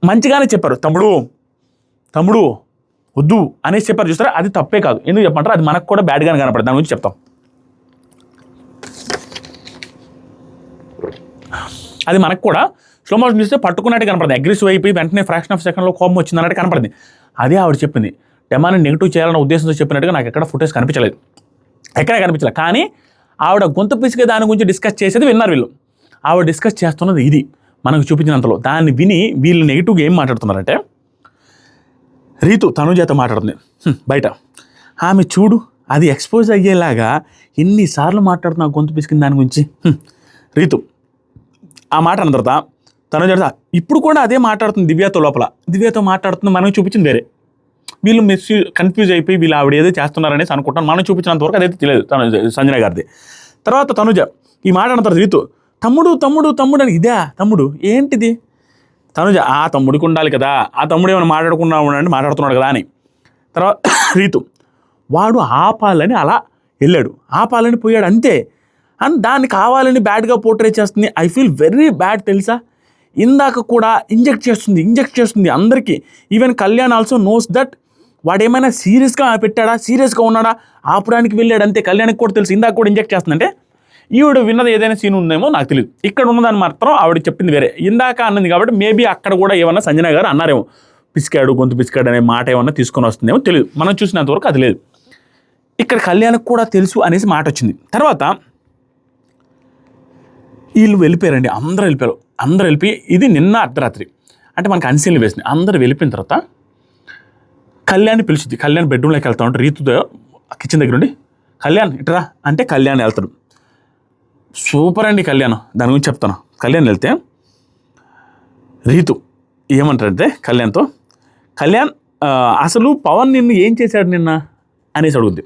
మంచిగానే చెప్పారు, తమ్ముడు వద్దు అనేసి చెప్పారు. చూస్తారా అది తప్పే కాదు, ఎందుకు చెప్పమంటారు అది మనకు కూడా బ్యాడ్గానే కనపడదు, దాని గురించి చెప్తాం. అది మనకు కూడా స్లో మోషన్ చూస్తే పట్టుకున్నట్టు కనపడుతుంది, అగ్రెసివ్ అయిపోయి వెంటనే ఫ్రాక్షన్ ఆఫ్ సెకండ్లో కోపం వచ్చింది అన్నట్టు కనపడింది. అదే ఆవిడ చెప్పింది, డెమాన్ని నెగిటివ్ చేయాలన్న ఉద్దేశంతో చెప్పినట్టుగా నాకు ఎక్కడ ఫుటేజ్ కనిపించలేదు, ఎక్కడే కనిపించలేదు. కానీ ఆవిడ గొంతు పిసికే దాని గురించి డిస్కస్ చేసేది విన్నారు వీళ్ళు. ఆవిడ డిస్కస్ చేస్తున్నది ఇది మనకు చూపించినంతలో. దాన్ని విని వీళ్ళు నెగిటివ్గా ఏం మాట్లాడుతున్నారంటే రీతు తనుజాతో మాట్లాడుతుంది బయట, ఆమె చూడు అది ఎక్స్పోజ్ అయ్యేలాగా ఎన్నిసార్లు మాట్లాడుతున్నా గొంతు పిసికిన దాని గురించి. రీతు ఆ మాట అన్న తర్వాత తనుజ ఇప్పుడు కూడా అదే మాట్లాడుతుంది దివ్యతో, దివ్యతో మాట్లాడుతుంది, మనకు చూపించింది వేరే. వీళ్ళు కన్ఫ్యూజ్ అయిపోయి వీళ్ళు ఆవిడ ఏదో చేస్తున్నారనేసి అనుకుంటాను, మనం చూపించినంత వరకు అదైతే తెలియదు సంజన గారిది. తర్వాత తనుజ ఈ మాట అన్న తర్వాత రీతు తమ్ముడు అని, ఇదే తమ్ముడు ఏంటిది? తనుజ ఆ తమ్ముడికి ఉండాలి కదా, ఆ తమ్ముడు ఏమైనా మాట్లాడుతున్నాడు కదా అని. తర్వాత రీతు వాడు ఆపాలని అలా వెళ్ళాడు, ఆపాలని పోయాడు అంతే, అండ్ దాన్ని కావాలని బ్యాడ్గా పోర్ట్రే చేస్తుంది. ఐ ఫీల్ వెరీ బ్యాడ్ తెలుసా. ఇందాక కూడా ఇంజెక్ట్ చేస్తుంది అందరికీ. Even Kalyan also knows that వాడు ఏమైనా సీరియస్గా పెట్టాడా, సీరియస్గా ఉన్నాడా, ఆపడానికి వెళ్ళాడు అంతే. కళ్యాణ్కి కూడా తెలుసు ఇందాక కూడా ఇంజెక్ట్ చేస్తుందంటే ఈవిడ విన్నది ఏదైనా సీన్ ఉందేమో నాకు తెలియదు. ఇక్కడ ఉన్నదాన్ని మాత్రం ఆవిడ చెప్పింది వేరే, ఇందాక అన్నది కాబట్టి మేబీ అక్కడ కూడా ఏమన్నా సంజన గారు అన్నారేమో, గొంతు పిసికాడు అనే మాట ఏమన్నా తీసుకొని వస్తుందేమో తెలియదు, మనం చూసినంత వరకు అది లేదు. ఇక్కడ కళ్యాణ్కి కూడా తెలుసు అనేసి మాట వచ్చింది. తర్వాత వీళ్ళు వెళ్ళిపోయారండి, అందరూ వెళ్ళిపోయి ఇది నిన్న అర్ధరాత్రి అంటే మనకు అన్సీన్లు వేసింది. అందరూ వెళ్ళిపోయిన తర్వాత కళ్యాణ్ పిలుచుద్ది, కళ్యాణ్ బెడ్రూమ్లోకి వెళ్తా ఉంటాడు, రీతుతో కిచెన్ దగ్గర ఉండి కళ్యాణ్ ఇట్రా అంటే కళ్యాణ్ వెళ్తాడు. సూపర్ అండి కళ్యాణ్, దాని గురించి చెప్తాను. కళ్యాణ్ వెళ్తే రీతు ఏమంటారంటే కళ్యాణ్తో, కళ్యాణ్ అసలు పవన్ నిన్ను ఏం చేశాడు నిన్న అనేసి అడుగుద్ది.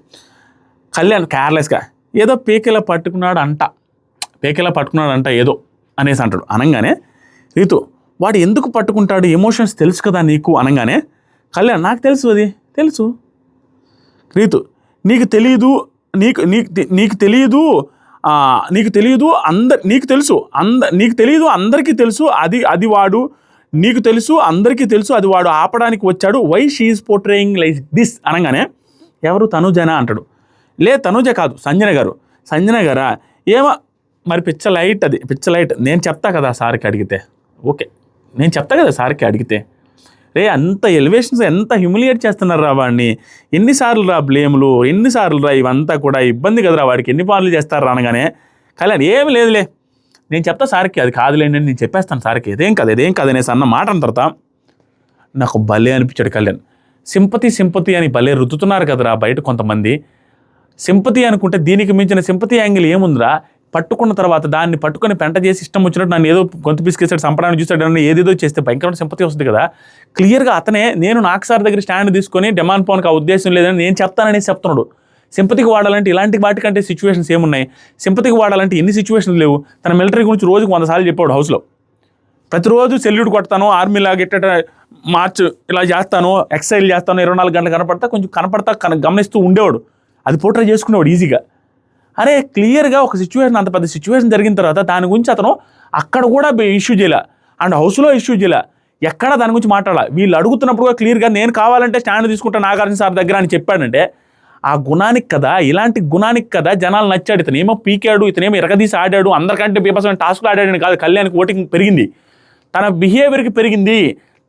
కళ్యాణ్ కేర్లెస్గా ఏదో పేకెలా పట్టుకున్నాడంట ఏదో అనేసి అంటాడు. అనగానే రీతు వాడు ఎందుకు పట్టుకుంటాడు, ఎమోషన్స్ తెలుసు కదా నీకు అనగానే కళ్యాణ్ నాకు తెలుసు, అది తెలుసు. రీతు నీకు తెలియదు అందరికీ తెలుసు అది వాడు, నీకు తెలుసు అందరికీ తెలుసు అది వాడు ఆపడానికి వచ్చాడు. Why she's portraying like this అనగానే ఎవరు తనుజనా అంటాడు. తనుజ కాదు సంజన గారా ఏమో మరి పిచ్చ లైట్ నేను చెప్తా కదా సార్కి అడిగితే అంత ఎలివేషన్స్ ఎంత హ్యూమిలియేట్ చేస్తున్నారు రా వాడిని, ఎన్నిసార్లు రా బ్లేములు, ఎన్నిసార్లు రా ఇవంతా కూడా ఇబ్బంది కదరా వాడికి, ఎన్ని పనులు చేస్తారు రా అనగానే కళ్యాణ్ ఏమి లేదులే నేను చెప్తా సార్కి, అది కాదులేండి అని నేను చెప్పేస్తాను సార్కి, ఇదేం కాదు అనేసి అన్న మాట అన్న తర్వాత నాకు భలే అనిపించాడు కళ్యాణ్. సింపతి అని భలే రుద్దుతున్నారు కదరా బయట కొంతమంది. సింపతి అనుకుంటే దీనికి మించిన సింపతి యాంగిల్ ఏముందిరా, పట్టుకున్న తర్వాత దాన్ని పట్టుకొని పెంట చేసి ఇష్టం వచ్చినట్టు నన్ను ఏదో గొంతు పిసికేసాడు, సంపడానికి చూస్తాడు అని ఏదేదో చేస్తే భయంకరమైన సింపతి వస్తుంది కదా. క్లియర్గా అతనే నేను నాకు సార్ దగ్గర స్టాండ్ తీసుకొని డెమాన్ పవన్కి ఆ ఉద్దేశం లేదని నేను చెప్తాననేసి చెప్తున్నాడు. సింపతికి వాడాలంటే ఇలాంటి వాటికంటే సిచ్యువేషన్స్ ఏమున్నాయి, సింపతికి వాడాలంటే ఎన్ని సిచ్యువేషన్స్ లేవు. తన మిలిటరీ గురించి రోజుకు 100 సార్లు చెప్పాడు హౌస్లో, ప్రతిరోజు సెల్యూట్ కొడతాను, ఆర్మీలాగా ఎట్ట మార్చ్ ఇలా చేస్తాను, ఎక్సైల్ చేస్తాను, 24 గంటలు కనపడతా గమనిస్తూ ఉండేవాడు, అది పోర్ట్రే చేసుకునేవాడు ఈజీగా. అరే క్లియర్గా ఒక సిచ్యువేషన్, అంత పెద్ద సిచ్యువేషన్ జరిగిన తర్వాత దాని గురించి అతను అక్కడ కూడా ఇష్యూ చేయలే, అండ్ హౌస్లో ఇష్యూ చేయలే, ఎక్కడ దాని గురించి మాట్లాడాలి. వీళ్ళు అడుగుతున్నప్పుడు కూడా క్లియర్గా నేను కావాలంటే స్టాండ్ తీసుకుంటా నాగార్జున సార్ దగ్గర అని చెప్పాడంటే ఆ గుణానికి కదా, ఇలాంటి గుణానికి కదా జనాలు నచ్చాడు. ఇతనేమో పీకాడు, ఇతనేమో ఇరగదీసి ఆడాడు, అందరికంటే బీభత్సమైన టాస్క్లు ఆడాడని కాదు, కళ్యాణ్కి ఓటింగ్ పెరిగింది, తన బిహేవియర్కి పెరిగింది,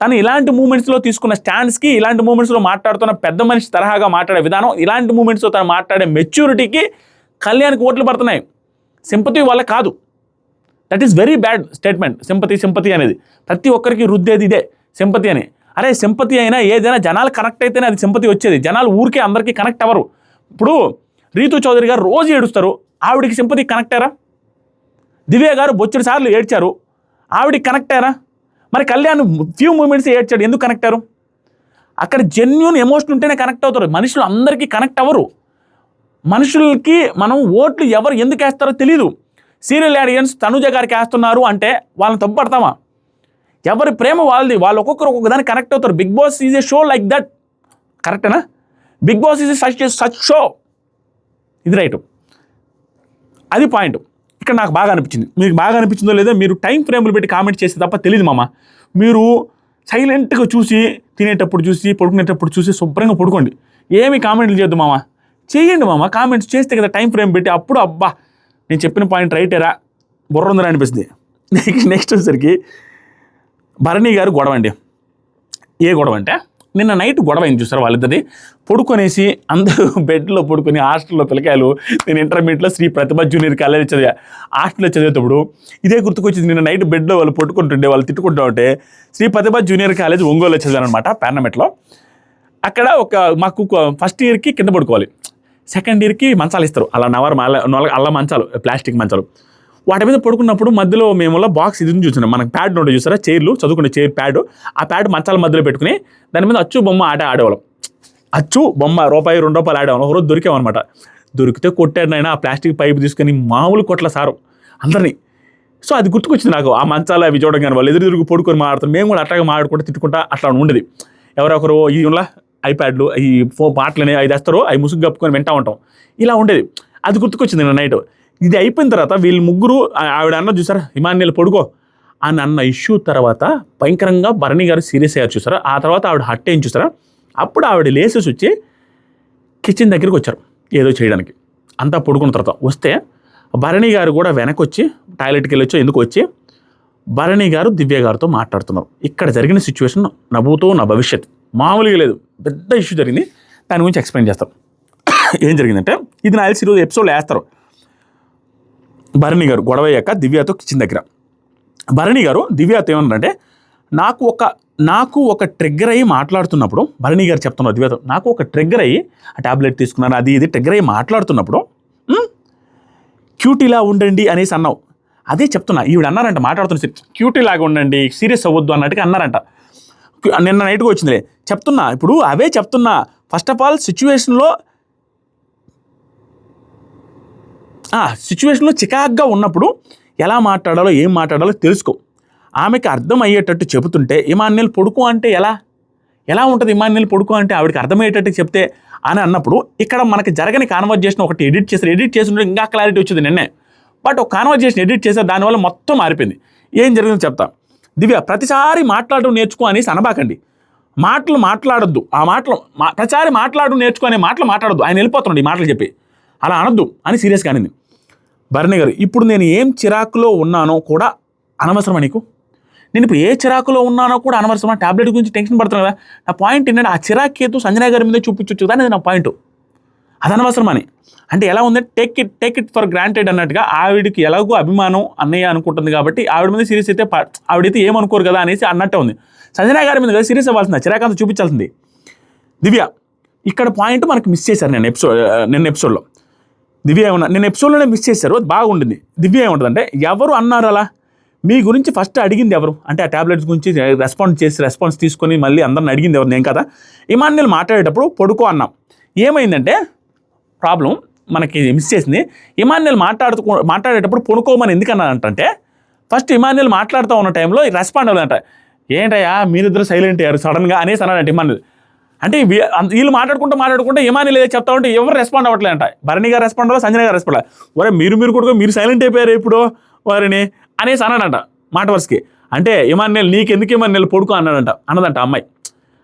తను ఇలాంటి మూమెంట్స్లో తీసుకున్న స్టాండ్స్కి, ఇలాంటి మూమెంట్స్లో మాట్లాడుతున్న పెద్ద మనిషి తరహాగా మాట్లాడే విధానం, ఇలాంటి మూమెంట్స్లో తను మాట్లాడే మెచ్యూరిటీకి కళ్యాణ్కి ఓట్లు పడుతున్నాయి. సింపతి వల్ల కాదు. That is very bad statement. Sympathy అనేది ప్రతి ఒక్కరికి రుద్దేది ఇదే సింపతి అని. అరే సింపతి అయినా ఏదైనా జనాలు కనెక్ట్ అయితేనే అది సింపతి వచ్చేది. జనాలు ఊరికే అందరికీ కనెక్ట్ అవ్వరు. ఇప్పుడు రీతు చౌదరి గారు రోజు ఏడుస్తారు, ఆవిడికి సింపతి కనెక్ట్ అయ్యారా? దివ్య గారు బొచ్చెడు సార్లు ఏడ్చారు, ఆవిడికి కనెక్ట్ అయ్యారా? మరి కళ్యాణ్ ఫ్యూ మూమెంట్స్ ఏడ్చాడు, ఎందుకు కనెక్ట్ అయ్యారు? అక్కడ జెన్యూన్ ఎమోషన్ ఉంటేనే కనెక్ట్ అవుతారు. మనుషులు అందరికీ కనెక్ట్ అవ్వరు. మనుషులకి మనం ఓట్లు ఎవరు ఎందుకు వేస్తారో తెలీదు. సీరియల్ ఆడియన్స్ తనుజ గారికి వేస్తున్నారు అంటే వాళ్ళని తప్పుపడతామా? ఎవరి ప్రేమ వాళ్ళది, వాళ్ళు ఒక్కొక్కరు ఒక్కొక్కదాన్ని కనెక్ట్ అవుతారు. Bigg Boss is a show like that. కరెక్టేనా? Bigg Boss is such show. ఇది రైట్, అది పాయింట్. ఇక్కడ నాకు బాగా అనిపించింది. మీకు బాగా అనిపించిందో లేదో మీరు టైం ఫ్రేమ్లు పెట్టి కామెంట్ చేస్తే తప్ప తెలియదు మామ. మీరు సైలెంట్గా చూసి, తినేటప్పుడు చూసి, పడుకునేటప్పుడు చూసి శుభ్రంగా పడుకోండి. ఏమి కామెంట్లు చేయొద్దు మామ. చేయండి మామ, కామెంట్స్ చేస్తే కదా టైం ఫ్రేమ్ పెట్టి, అప్పుడు అబ్బా నేను చెప్పిన పాయింట్ రైటేరా, బుర్ర ఉందని అనిపిస్తుంది. నెక్స్ట్ వచ్చేసరికి భరణి గారు గొడవ అండి. ఏ గొడవ అంటే, నిన్న నైట్ గొడవ అయింది చూసారు వాళ్ళిద్దరిది. పడుకొనేసి అందరూ బెడ్లో పడుకొని, హాస్టల్లో పిల్లకాయలు, నేను ఇంటర్మీడియట్లో శ్రీ ప్రతిభ జూనియర్ కాలేజ్ చదివా, హాస్టల్లో చదివేటప్పుడు ఇదే గుర్తుకొచ్చింది. నిన్న నైట్ బెడ్లో వాళ్ళు పట్టుకుంటుండే, వాళ్ళు తిట్టుకుంటూ ఉంటే, శ్రీ ప్రతిభ జూనియర్ కాలేజ్ ఒంగోలులో చదివాను అనమాట, పార్లమెంట్లో. అక్కడ మాకు ఫస్ట్ ఇయర్కి కింద పడుకోవాలి, సెకండ్ ఇయర్కి మంచాలు ఇస్తారు, అలా అలా మంచాలు, ప్లాస్టిక్ మంచాలు. వాటి మీద పడుకున్నప్పుడు మధ్యలో మేము బాక్స్ ఇది చూసినాం, మనకు ప్యాడ్ ఉంటే చూసారా, చైర్లు, చదువుకునే చైర్ ప్యాడ్, ఆ ప్యాడ్ మంచాల మధ్యలో పెట్టుకుని దాని మీద అచ్చు బొమ్మ ఆడేవాళ్ళం. అచ్చు బొమ్మ రూపాయి 2 రూపాయలు ఆడేవాళ్ళం. ఒకరోజు దొరికామన్నమాట. దొరికితే కొట్టాడు ఆయన, ఆ ప్లాస్టిక్ పైపు తీసుకొని మామూలు కొట్ల సారు అందరినీ. సో అది గుర్తుకొచ్చింది నాకు, ఆ మంచాలు అవి చూడగానే వాళ్ళు ఎదురు పడుకొని మాట్లాడుతారు. మేము కూడా అట్లాగే మాట్లాడుకుంటూ తిట్టుకుంటా అట్లా ఉండేది. ఎవరొకరు ఈ ఐప్యాడ్లు, ఈ పాటలని అవి తెస్తారు, అవి ముసుగు కప్పుకొని వింటూ ఉంటాం, ఇలా ఉండేది. అది గుర్తుకొచ్చింది నిన్న నైట్. ఇది అయిపోయిన తర్వాత వీళ్ళు ముగ్గురు, ఆవిడ అన్న చూసారా ఇమాన్యుల్ పడుకో అని అన్న ఇష్యూ తర్వాత భయంకరంగా భరణి గారు సీరియస్ అయ్యారు చూసారా. ఆ తర్వాత ఆవిడ హట్ అయింది చూసారా. అప్పుడు ఆవిడ లేసేసి వచ్చి కిచెన్ దగ్గరికి వచ్చారు ఏదో చేయడానికి. అంతా పడుకున్న తర్వాత వస్తే భరణి గారు కూడా వెనక్కి వచ్చి టాయిలెట్కి వెళ్ళొచ్చో ఎందుకు వచ్చి భరణి గారు దివ్య గారితో మాట్లాడుతున్నారు. ఇక్కడ జరిగిన సిచ్యువేషన్ నవ్వుతో నా భవిష్యత్ మామూలుగా లేదు, పెద్ద ఇష్యూ జరిగింది. దాని గురించి ఎక్స్ప్లెయిన్ చేస్తారు. ఏం జరిగిందంటే, ఇది నా తెలిసి ఈరోజు ఎపిసోడ్లో వేస్తారు. భరణి గారు గొడవ అయ్యాక దివ్యతో కిచెన్ దగ్గర భరణి గారు దివ్యతో ఏమన్నారంటే, నాకు ఒక ట్రిగ్గర్ అయ్యి మాట్లాడుతున్నప్పుడు, భరణి గారు చెప్తున్నారు దివ్యతో, నాకు ఒక ట్రిగ్గర్ అయ్యి ఆ ట్యాబ్లెట్ తీసుకున్నాను, అది ఇది ట్రిగ్గర్ అయ్యి మాట్లాడుతున్నప్పుడు క్యూటీలా ఉండండి అనేసి అన్నావు. అదే చెప్తున్నా, ఈవిడ అన్నారంట మాట్లాడుతున్న క్యూటీలాగా ఉండండి, సీరియస్ అవ్వద్దు అన్నట్టుగా అన్నారంట. నిన్న నైట్గా వచ్చిందిలే చెప్తున్నా. ఇప్పుడు అవే చెప్తున్నా. ఫస్ట్ ఆఫ్ ఆల్ సిచ్యువేషన్లో చికాగ్గా ఉన్నప్పుడు ఎలా మాట్లాడాలో ఏం మాట్లాడాలో తెలుసుకో. ఆమెకి అర్థం అయ్యేటట్టు చెబుతుంటే, ఇమాన్యుల్ పడుకో అంటే ఎలా ఉంటుంది? ఇమాన్యుల్ పడుకో అంటే ఆవిడకి అర్థమయ్యేటట్టు చెప్తే అని అన్నప్పుడు, ఇక్కడ మనకి జరగని కాన్వర్జేషన్ ఒకటి ఎడిట్ చేసి ఇంకా క్లారిటీ వచ్చింది నిన్నే. బట్ ఒక కాన్వర్జేషన్ ఎడిట్ చేశారు, దానివల్ల మొత్తం మారిపోయింది. ఏం జరిగిందో చెప్తా. దివ్య, ప్రతిసారి మాట్లాడడం నేర్చుకో అనేసి అనబాకండి. మాటలు మాట్లాడొద్దు. ఆ మాటలు ప్రతిసారి మాట్లాడడం నేర్చుకో అనే మాటలు మాట్లాడొద్దు. ఆయన వెళ్ళిపోతున్నాడు ఈ మాటలు చెప్పి, అలా అనొద్దు అని సీరియస్గా అనింది భరణి గారు. ఇప్పుడు నేను ఏం చిరాకులో ఉన్నానో కూడా అనవసరమా నీకు? నేను ఇప్పుడు ఏ చిరాకులో ఉన్నానో కూడా అనవసరమా? టాబ్లెట్ గురించి టెన్షన్ పడుతున్నాను కదా. నా పాయింట్ ఏంటంటే, ఆ చిరాకేతో సంజయ్ గారి మీద చూపించవచ్చు కదా అనేది నా పాయింట్. అది అనవసరమని అంటే ఎలా ఉందంటే, టేక్ ఇట్ ఫర్ గ్రాంటెడ్ అన్నట్టుగా, ఆవిడికి ఎలాగో అభిమానం అన్నయ్య అనుకుంటుంది కాబట్టి ఆవిడ మీద సీరియస్ అయితే ఆవిడైతే ఏమనుకోరు కదా అనేసి అన్నట్టే ఉంది. సంజయ్ గారి మీద కదా సీరియస్ అవ్వాల్సింది, చిరాకంతా చూపించాల్సింది. దివ్య, ఇక్కడ పాయింట్ మనకు మిస్ చేశారు నిన్న ఎపిసోడ్లో. దివ్య ఏమన్నా నిన్న ఎపిసోడ్లోనే మిస్ చేశారు, అది బాగుండింది. దివ్య ఏముంటుందంటే, ఎవరు అన్నారు అలా? మీ గురించి ఫస్ట్ అడిగింది ఎవరు అంటే, ఆ ట్యాబ్లెట్స్ గురించి రెస్పాన్స్ తీసుకొని మళ్ళీ అందరిని అడిగింది ఎవరు? నేను కదా. ఇమాన్యుల్ మాట్లాడేటప్పుడు పడుకో అన్నాం. ఏమైందంటే ప్రాబ్లం మనకి మిస్ చేసింది. ఇమాన్యుల్ మాట్లాడేటప్పుడు పడుకోమని ఎందుకన్నారంటే, ఫస్ట్ ఇమాన్యుల్ మాట్లాడుతూ ఉన్న టైంలో రెస్పాండ్ అవ్వాలంట. ఏంటయ్యా మీరిద్దరు సైలెంట్ అయ్యారు సడన్గా అనేసి అన్నాడంట ఇమాన్యుల్. అంటే వీళ్ళు మాట్లాడుకుంటే ఇమాన్యుల్ ఏదో చెప్తా ఉంటే ఎవరు రెస్పాండ్ అవ్వట్లేదంట. భరణి గారు రెస్పాండ్ అవ్వాలి, సంజయ్ గారు రెస్పాండ్ అవ్వాలి. ఒరే మీరు కూడా మీరు సైలెంట్ అయిపోయారు ఇప్పుడు వారిని అనేసి అన్నాడంట మాట వరుసకి. అంటే ఇమాన్యుల్ నీకెందుకు ఇమాన్యుల్ పడుకో అన్నదంట అమ్మాయి.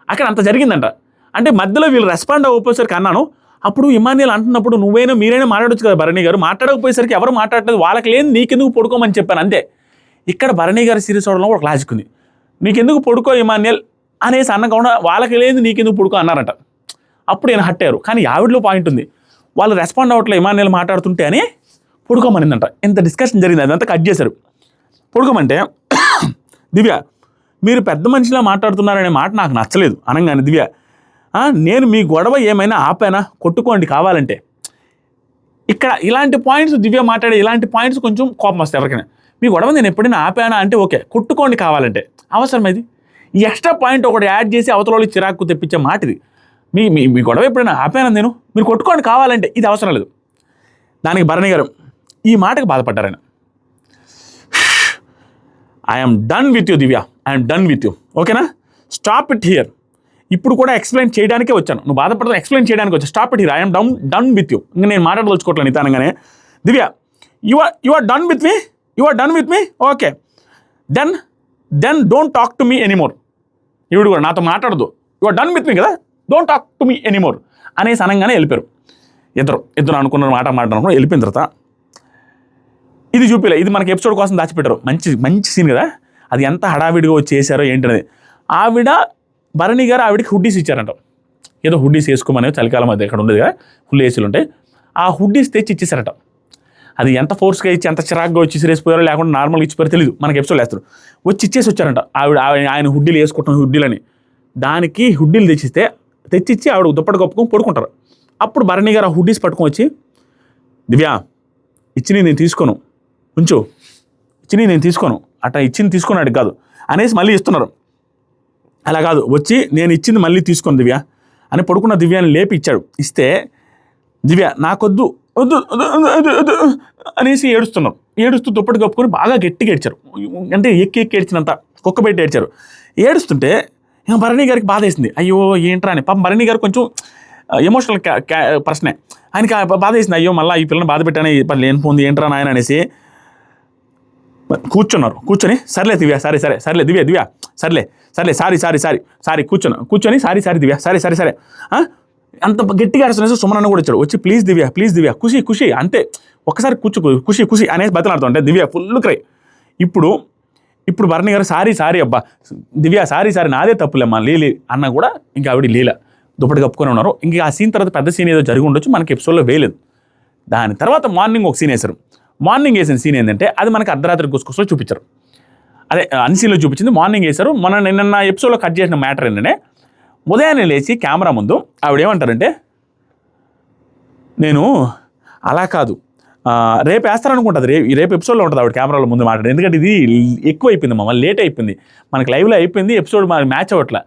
అక్కడ అంత జరిగిందంట. అంటే మధ్యలో వీళ్ళు రెస్పాండ్ అవ్వకపోయేసరికి అన్నాను, అప్పుడు ఇమాన్యుయల్ అంటున్నప్పుడు మీరైనా మాట్లాడొచ్చు కదా భరణి గారు, మాట్లాడకపోయేసరికి ఎవరు మాట్లాడలేదు, వాళ్ళకి లేని నీకెందుకు పడుకోమని చెప్పాను అంతే. ఇక్కడ భరణి గారి సీరియస్ అవడంలో ఒక లాజిక్ ఉంది. నీకెందుకు పడుకో ఇమాన్యుయల్ అనేసి అన్నకుండా వాళ్ళకి లేదు నీకెందుకు పడుకో అన్నారట. అప్పుడు ఈయన హట్టారు. కానీ ఆవిడలో పాయింట్ ఉంది, వాళ్ళు రెస్పాండ్ అవ్వట్లేదు ఇమాన్యుయల్ మాట్లాడుతుంటే అని పడుకోమనిందంట. ఇంత డిస్కషన్ జరిగింది, అదంతా కట్ చేశారు. పడుకోమంటే దివ్య మీరు పెద్ద మనిషిలా మాట్లాడుతున్నారనే మాట నాకు నచ్చలేదు అనగానే దివ్య నేను మీ గొడవ ఏమైనా ఆపానా, కొట్టుకోండి కావాలంటే. ఇక్కడ ఇలాంటి పాయింట్స్ దివ్య మాట్లాడే ఇలాంటి పాయింట్స్ కొంచెం కోపం వస్తాయి ఎవరికైనా. మీ గొడవ నేను ఎప్పుడైనా ఆపానా అంటే ఓకే, కొట్టుకోండి కావాలంటే. అవసరం ఇది ఈ ఎక్స్ట్రా పాయింట్ ఒకటి యాడ్ చేసి అవతల చిరాకు తెప్పించే మాట ఇది. మీ గొడవ ఎప్పుడైనా ఆపానా నేను, మీరు కొట్టుకోండి కావాలంటే, ఇది అవసరం లేదు. దానికి భరణి గారు ఈ మాటకు బాధపడ్డారు ఆయన. I'm done with you Divya, I'm done with you, ఓకేనా, స్టాప్ ఇట్ హియర్. ఇప్పుడు కూడా ఎక్స్ప్లెయిన్ చేయడానికే వచ్చాను, నువ్వు బాధపడతావు ఎక్స్ప్లెయిన్ చేయడానికి వచ్చా. Stop it here, I'm done with you. ఇంకా నేను మాట్లాడదలుచుకోవట్లేదు నిదానంగానే. Divya you are done with me, okay then don't talk to me anymore. ఇవిడు కూడా నాతో మాట్లాడదు, you are done with me కదా, don't talk to me anymore అనేసి అనగానే వెళ్ళిపోయారు. ఇద్దరు అనుకున్నారు మాట్లాడుకుని వెళ్ళిపోయిన తర్వాత ఇది చూపిలే, ఇది మనకి ఎపిసోడ్ కోసం దాచిపెట్టారు. మంచి సీన్ కదా, అది ఎంత హడావిడిగా వచ్చి చేశారో ఏంటనేది. ఆవిడ భరణి గారు ఆవిడకి హుడ్డీస్ ఇచ్చారంట. ఏదో హుడ్డీస్ వేసుకోమని, చలికాలం అది ఎక్కడ ఉండేది కదా, ఫుల్ ఏసీలు ఉంటాయి. ఆ హుడ్డీస్ తెచ్చి ఇచ్చేసారట. అది ఎంత ఫోర్స్గా ఇచ్చి ఎంత చిరాగ్గా వచ్చి ఇసిరేసిపోయారో లేకుండా నార్మల్గా ఇచ్చిపోయారో తెలియదు, మనకి ఎపిసోడ్ వేస్తారు. వచ్చి ఇచ్చేసి వచ్చారంట ఆయన హుడ్డీలు వేసుకుంటాం హుడ్డీలని. దానికి హుడ్డీలు తెచ్చిచ్చి ఆవిడ దుప్పటి కప్పుకొని పడుకుంటారు. అప్పుడు భరణి గారు ఆ హుడ్డీస్ పట్టుకొని వచ్చి దివ్య ఇచ్చి నేను తీసుకోను, ఉంచు, నేను తీసుకోను, అట్లా ఇచ్చింది తీసుకున్నాడు కాదు అనేసి మళ్ళీ ఇస్తున్నారు. అలా కాదు, వచ్చి నేను ఇచ్చింది మళ్ళీ తీసుకోను దివ్య అని పడుకున్న దివ్యాన్ని లేపి ఇచ్చాడు. ఇస్తే దివ్య నాకొద్దు అనేసి ఏడుస్తూ దుప్పటి కప్పుకొని బాగా గట్టిగా ఏడ్చారు. అంటే ఎక్కి ఏడ్చినంత కుక్క పెట్టి ఏడ్చారు. ఏడుస్తుంటే భరణి గారికి బాధ వేసింది. అయ్యో ఏంట్రా అని. పాపం భరణి గారు కొంచెం ఎమోషనల్ పర్సనే, ఆయనకి బాధ వేసింది. అయ్యో మళ్ళీ ఈ పిల్లని బాధ పెట్టానే లేనిపోంది ఏంట్రా నాయన అనేసి కూర్చొని సర్లే దివ్య సర్లే దివ్య సర్లే సారీ కూర్చొని సారీ దివ్య సరే అంత గట్టిగా అడుస్తున్నా. సుమనన్న కూడా వచ్చాడు. వచ్చి ప్లీజ్ దివ్య ఖుషి అంతే, ఒక్కసారి ఖుషి అనేసి బతలాడుతుంటే దివ్య ఫుల్ క్రై. ఇప్పుడు భరణి గారు సారీ అబ్బా దివ్య సారీ నాదే తప్పులేమ్మా లీలి అన్న కూడా ఇంకా ఆవిడ లీల దుప్పటి కప్పుకొని ఉన్నారు. ఇంకా ఆ సీన్ తర్వాత పెద్ద సీన్ ఏదో జరిగి ఉండొచ్చు, మనకి ఎపిసోడ్లో వేయలేదు. దాని తర్వాత మార్నింగ్ ఒక సీన్ వేశారు. మార్నింగ్ వేసిన సీన్ ఏంటంటే అది మనకి అర్ధరాత్రి గుసగుసలో చూపించారు. అదే అన్సీన్లో చూపించింది, మార్నింగ్ వేశారు. నిన్న ఎపిసోడ్లో కట్ చేసిన మ్యాటర్ ఏంటంటే ఉదయాన్నే లేచి కెమెరా ముందు ఆవిడ ఏమంటారంటే నేను అలా కాదు రేపు వేస్తారనుకుంటుంది, రేపు ఎపిసోడ్లో ఉంటుంది ఆవిడ కెమెరాలో ముందు మాట్లాడు. ఎందుకంటే ఇది ఎక్కువ అయిపోయింది, మమ్మల్ని లేట్ అయిపోయింది, మనకి లైవ్లో అయిపోయింది, ఎపిసోడ్ మ్యాచ్ అవ్వట్లా.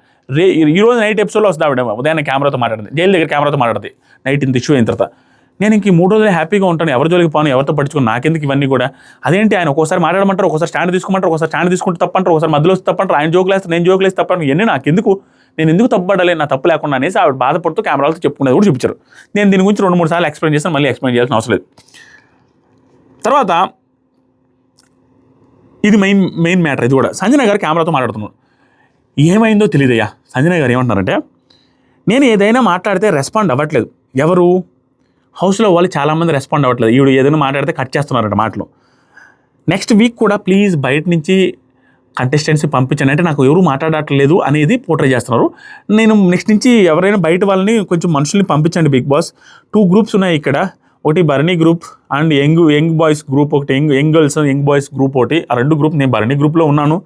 ఈరోజు నైట్ ఎపిసోడ్లో వస్తుంది ఆవిడ ఉదయాన్నే కెమెరాతో మాట్లాడింది, జైలు దగ్గర కెమెరాతో మాట్లాడుతుంది నైట్ ఇంత ఇష్యూ అయిన తర్వాత. నేను ఇంక 3 రోజులు హ్యాపీగా ఉంటాను, ఎవరి జోలికి పోను, ఎవరితో పట్టించుకుని నాకెందుకు ఇవన్నీ కూడా. అదేంటి ఆయన ఒక్కోసారి మాట్లాడమంటారు, ఒకసారి స్టాండ్ తీసుకోమంటారు, ఒకసారి స్టాండ్ తీసుకుంటే తప్పంటారు, ఒకసారి మధ్యలో వస్తే తప్పంటారు, ఆయన జోకులు వేస్తారు, నేను జోకులు వేస్తే తప్పంటారు. ఇవన్నీ నాకెందుకు, నేను ఎందుకు తప్పబడాలి, నా తప్పు లేకుండా అనేసి ఆవిడ బాధపడుతూ కెమెరాలతో చెప్పుకునేది కూడా చూపించారు. నేను దీని గురించి 2-3 సార్లు ఎక్స్ప్లెయిన్ చేస్తాను, మళ్ళీ ఎక్స్ప్లెయిన్ చేయాల్సిన అవసరం లేదు. తర్వాత ఇది మెయిన్ మ్యాటర్. ఇది కూడా సంజన గారు కెమెరాతో మాట్లాడుతున్నారు. ఏమైందో తెలియదయ్యా. సంజన గారు ఏమంటున్నారంటే నేను ఏదైనా మాట్లాడితే రెస్పాండ్ అవ్వట్లేదు, ఎవరు హౌస్లో వాళ్ళు చాలామంది రెస్పాండ్ అవ్వట్లేదు, ఈవిడ ఏదైనా మాట్లాడితే కట్ చేస్తున్నారంట మాటలు. నెక్స్ట్ వీక్ కూడా ప్లీజ్ బయట నుంచి కంటెస్టెంట్స్ పంపించండి అంటే నాకు ఎవరు మాట్లాడట్లేదు అనేది పోర్ట్రే చేస్తున్నారు. నేను నెక్స్ట్ నుంచి ఎవరైనా బయట వాళ్ళని కొంచెం మనుషుల్ని పంపించండి బిగ్ బాస్. 2 గ్రూప్స్ ఉన్నాయి ఇక్కడ, ఒకటి Bharani group and young boys group, ఒకటి young girls young boys group ఒకటి. ఆ 2 గ్రూప్, నేను భరణి గ్రూప్లో ఉన్నాను.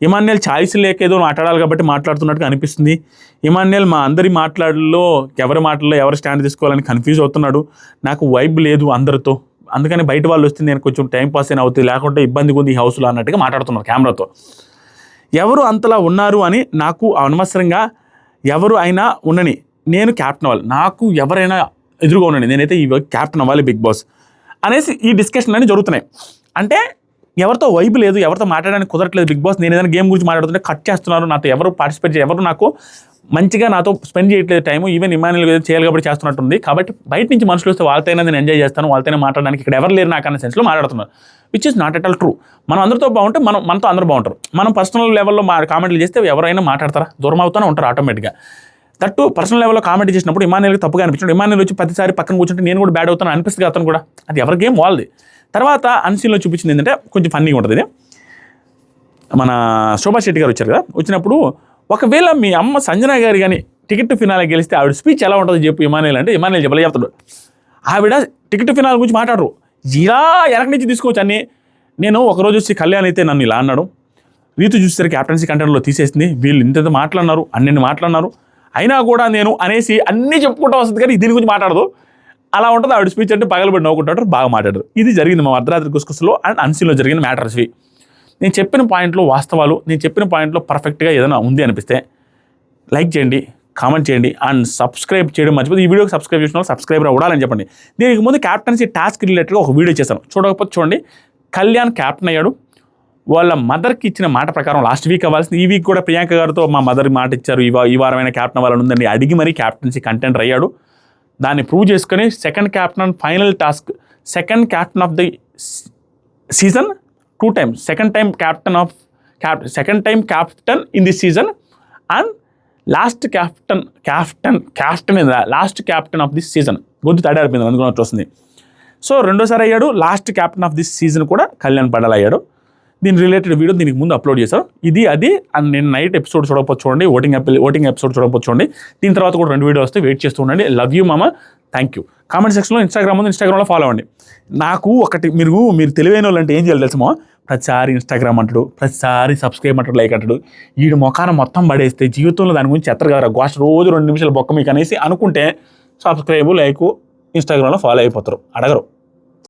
ఇమాన్యుయల్ ఛాయిస్ లేక ఏదో మాట్లాడాలి కాబట్టి మాట్లాడుతున్నట్టుగా అనిపిస్తుంది. ఇమాన్యుయల్ మా అందరి మాటల్లో ఎవరు స్టాండ్ తీసుకోవాలని కన్ఫ్యూజ్ అవుతున్నాడు. నాకు వైబ్ లేదు అందరితో, అందుకని బయట వాళ్ళు వస్తే నేను కొంచెం టైం పాస్ అయినా అవుతుంది, లేకుంటే ఇబ్బందిగా ఉంది ఈ హౌస్లో అన్నట్టుగా మాట్లాడుతున్నారు కెమెరాతో. ఎవరు అంతలా ఉన్నారు అని నాకు అనవసరంగా, ఎవరు అయినా ఉండని, నేను క్యాప్టెన్ అవ్వాలి, నాకు ఎవరైనా ఎదురుగా ఉండండి, నేనైతే ఈ క్యాప్టెన్ అవ్వాలి బిగ్ బాస్ అనేసి ఈ డిస్కషన్ అన్నీ జరుగుతున్నాయి. అంటే ఎవరితో వైబ్ లేదు, ఎవరితో మాట్లాడడానికి కుదరట్లేదు బిగ్ బాస్. నేను ఏదైనా గేమ్ గురించి మాట్లాడుతుంటే కట్ చేస్తున్నారు, నాతో ఎవరు పార్టిసిపేట్ ఎవరు నాకు మంచిగా నాతో స్పెండ్ చేయట్లేదు టైము. ఈవెన్ ఇమాన్యుయల్ ఏదో చేయాలి కాబట్టి చేస్తున్నట్టుంది. కాబట్టి బయట నుంచి మనుషులు వస్తే వాళ్ళతోనే నేను ఎంజాయ్ చేస్తాను, వాళ్ళతోనే మాట్లాడడానికి ఇక్కడ ఎవరు లేరు నాకు అన్న సెన్స్లో మాట్లాడుతున్నారు, which is not at all true. మనం అందరితో బాగుంటే మనతో అందరూ బాగుంటారు. మనం పర్సనల్ లెవెల్లో కామెంట్లు చేస్తే ఎవరైనా మాట్లాడతారా, దూరం అవుతూనే ఉంటారు ఆటోమేటిక్గా. తట్టు పర్సనల్ లెవెల్లో కామెంట్ చేసినప్పుడు ఇమానుయల్కి తప్పుగా అనిపించాడు. ఇమానుయల్ వచ్చి ప్రతిసారి పక్కన కూర్చుంటే నేను కూడా బ్యాడ్ అవుతాను అనిపిస్తుంది అతను కూడా. అది ఎవరి గేమ్ వాళ్ళది. తర్వాత అన్సీన్లో చూపించింది ఏంటంటే కొంచెం ఫన్నీగా ఉంటుంది. ఇది మన శోభా శెట్టి గారు వచ్చారు కదా, వచ్చినప్పుడు ఒకవేళ మీ అమ్మ సంజన గారు కానీ టికెట్ ఫినాలే గెలిస్తే ఆవిడ స్పీచ్ ఎలా ఉంటుందో చెప్పు ఇమానుయల్ అంటే, ఇమానుయల్ చెప్తాడు. ఆవిడ టికెట్ ఫినాల్ గురించి మాట్లాడరు, ఇలా వెనక నుంచి తీసుకోవచ్చు అన్నీ. నేను ఒకరోజు వచ్చి కళ్యాణ్ అయితే నన్ను ఇలా అన్నాడు, రీతు చూసేసరికి క్యాప్టెన్సీ కంటెంట్లో తీసేసింది, వీళ్ళు ఇంత మాట్లాడినారు, అన్ని మాట్లాడినారు, అయినా కూడా నేను అనేసి అన్నీ చెప్పుకుంటూ వస్తుంది కానీ దీని గురించి మాట్లాడదు. అలా ఉంటుంది ఆవిడ స్పీచ్ అంటే పగలబడి నవ్వుకుంటాడు, బాగా మాట్లాడరు. ఇది జరిగింది మా అర్ధరాత్రి గుసగుసలో అండ్ అన్సీన్లో జరిగిన మ్యాటర్స్ ఇవి. నేను చెప్పిన పాయింట్లో వాస్తవాలు, నేను చెప్పిన పాయింట్లో పర్ఫెక్ట్గా ఏదైనా ఉంది అనిపిస్తే లైక్ చేయండి, కామెంట్ చేయండి అండ్ సబ్స్క్రైబ్ చేయడం మర్చిపోతే ఈ వీడియోకి సబ్స్క్రైబ్ చేసిన వాళ్ళు సబ్స్క్రైబర్ అవ్వాలని చెప్పండి. దీనికి ముందు క్యాప్టెన్సీ టాస్క్ రిలేటెడ్గా ఒక వీడియో చేశాను, చూడకపోతే చూడండి. కళ్యాణ్ క్యాప్టెన్ అయ్యాడు, వాళ్ళ మదర్కి ఇచ్చిన మాట ప్రకారం లాస్ట్ వీక్ అవ్వాల్సింది ఈ వీక్ కూడా ప్రియాంక గారితో మా మదర్ మాట ఇచ్చారు, ఈ వారమైన క్యాప్టెన్ అవ్వాలని ఉందని అడిగి మరీ క్యాప్టెన్సీ కంటెంట్ అయ్యాడు. దాన్ని ప్రూవ్ చేసుకొని second captain final task, second captain of the season 2 times, second time captain in this season and last captain of this season. గొంతు తడారిపోయింది అందుకు వస్తుంది. సో రెండోసారి అయ్యాడు, last captain of this season కూడా కళ్యాణ్ పడాల అయ్యాడు. దీని రిలేటెడ్ వీడియో దీనికి ముందు అప్లోడ్ చేశారు. ఇది అది అండ్ నేను నైట్ ఎపిసోడ్ చూడకపోతే చూడండి, ఓటింగ్ ఎపిసోడ్ చూడకపోతే చూడండి. దీని తర్వాత కూడా 2 వీడియో వస్తే వెయిట్ చేస్తూ ఉండండి. లవ్ యూ మామ, థ్యాంక్ యూ. కామెంట్ సెక్షన్లో ఇన్స్టాగ్రామ్లో ఫాలో అవ్వండి. నాకు ఒకటి మీరు తెలివైన వాళ్ళు అంటే ఏం చేయాలి తెలుసుమో, ప్రతిసారి ఇన్స్టాగ్రామ్ అంటాడు, ప్రతిసారి సబ్స్క్రైబ్ అంటాడు, లైక్ అంటాడు, వీడు మొఖాన మొత్తం పడేస్తే జీవితంలో దాని గురించి ఎత్తరు కదా గోష్, రోజు 2 నిమిషాలు బొక్క మీకు అనేసి అనుకుంటే సబ్స్క్రైబ్ లైక్ ఇన్స్టాగ్రామ్లో ఫాలో అయిపోతారు, అడగరు.